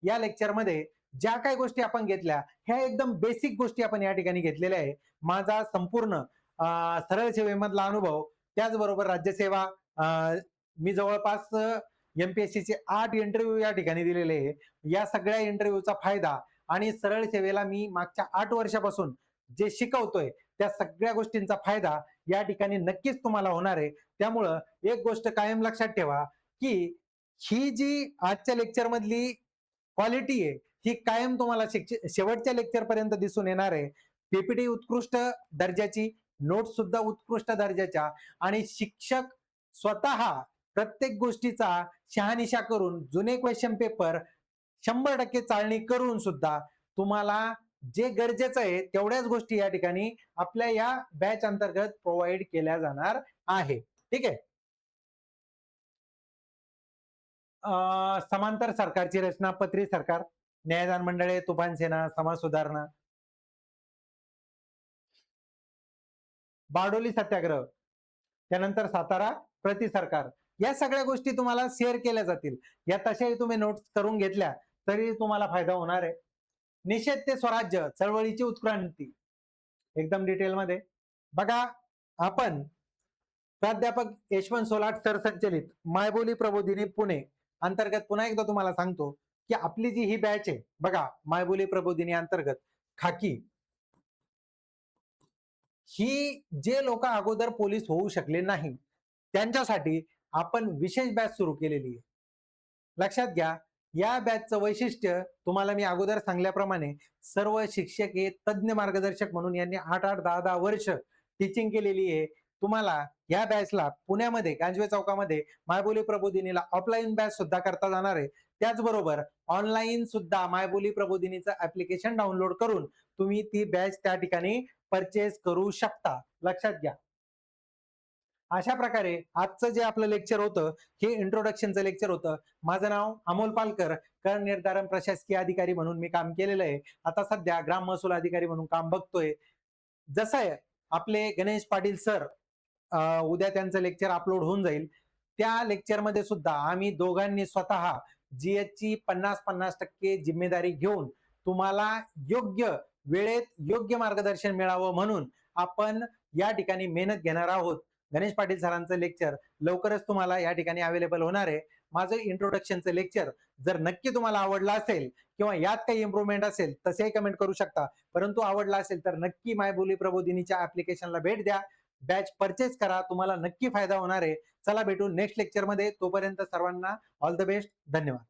या लेक्चरमध्ये ज्या काही गोष्टी आपण घेतल्या ह्या एकदम बेसिक गोष्टी आपण या ठिकाणी घेतलेल्या आहे. माझा संपूर्ण सरळ सेवेमधला अनुभव, त्याचबरोबर राज्यसेवा, मी जवळपास MPSCचे 8 इंटरव्ह्यू या ठिकाणी दिलेले आहे. या सगळ्या इंटरव्ह्यूचा फायदा आणि सरळ सेवेला मी मागच्या 8 वर्षापासून जे शिकवतोय त्या सगळ्या गोष्टींचा फायदा या ठिकाणी नक्कीच तुम्हाला होणार आहे. त्यामुळं एक गोष्ट कायम लक्षात ठेवा की ही जी आजच्या लेक्चर मधली क्वालिटी आहे ही कायम तुम्हाला शेवटच्या लेक्चर पर्यंत दिसून येणार आहे. पीपीटी उत्कृष्ट दर्जाची, नोट्स सुद्धा उत्कृष्ट दर्जाच्या, आणि शिक्षक स्वतः प्रत्येक गोष्टीचा शहानिशा करून जुने क्वेश्चन पेपर 100% चाळणी करून सुद्धा तुम्हाला जे गरजेचं आहे तेवढ्याच गोष्टी या ठिकाणी आपल्या या बॅच अंतर्गत प्रोव्हाइड केल्या जाणार आहे. ठीक आहे. समांतर सरकारची रचना, पत्री सरकार, न्यायदान मंडळे, तुफान सेना, समाज सुधारणा, बारडोली सत्याग्रह, त्यानंतर सातारा प्रति सरकार, या सगळ्या गोष्टी तुम्हाला शेअर केल्या जातील. या तशाही तुम्ही नोट्स करून घेतल्या तरी तुम्हाला फायदा होणार आहे. निषेध ते स्वराज्य, चळवळीची उत्क्रांती, एकदम डिटेलमध्ये बघा. आपण प्राध्यापक यशवंत सोलाट सर संचलित मायबोली प्रबोधिनी पुणे अंतर्गत पुन्हा एकदा तुम्हाला सांगतो की आपली जी ही बॅच आहे बघा, मायबोली प्रबोधिनी अंतर्गत खाकी, ही जे लोक अगोदर पोलीस होऊ शकले नाही त्यांच्यासाठी आपण विशेष बॅच सुरू केलेली आहे. लक्षात घ्या, या बॅचचं वैशिष्ट्य तुम्हाला मी अगोदर सांगल्याप्रमाणे सर्व शिक्षक हे तज्ज्ञ मार्गदर्शक म्हणून यांनी 8-8, 10-10 वर्ष टीचिंग केलेली आहे. तुम्हाला या बॅचला पुण्यामध्ये गांजवे चौकामध्ये मायबोली प्रबोधिनीला ऑफलाईन बॅच सुद्धा करता जाणार आहे. त्याचबरोबर ऑनलाईन सुद्धा मायबोली प्रबोधिनीचं ऍप्लिकेशन डाउनलोड करून तुम्ही ती बॅच त्या ठिकाणी परचेस करू शकता. लक्षात घ्या. अशा प्रकारे आजचं जे आपलं लेक्चर होतं हे इंट्रोडक्शनचं लेक्चर होतं. माझं नाव अमोल पालकर, कर निर्धारण प्रशासकीय अधिकारी म्हणून मी काम केलेलं आहे. आता सध्या ग्राम महसूल अधिकारी म्हणून काम बघतोय. जसं आहे आपले गणेश पाटील सर, उद्या त्यांचं लेक्चर अपलोड होऊन जाईल. त्या लेक्चरमध्ये सुद्धा आम्ही दोघांनी स्वतः जीएसची 50-50% जिम्मेदारी घेऊन तुम्हाला योग्य वेळेत योग्य मार्गदर्शन मिळावं म्हणून आपण या ठिकाणी मेहनत घेणार आहोत. गणेश पाटील सरांचं लेक्चर लवकरच तुम्हाला या ठिकाणी अवेलेबल होणार आहे. माझं इंट्रोडक्शनचं लेक्चर जर नक्की तुम्हाला आवडलं असेल किंवा यात काही इम्प्रूव्हमेंट असेल तसेही कमेंट करू शकता. परंतु आवडला असेल तर नक्की मायबोली प्रबोधिनीच्या ऍप्लिकेशनला भेट द्या, बॅच परचेस करा, तुम्हाला नक्की फायदा होणार आहे. चला भेटू नेक्स्ट लेक्चरमध्ये. तोपर्यंत सर्वांना ऑल द बेस्ट. धन्यवाद.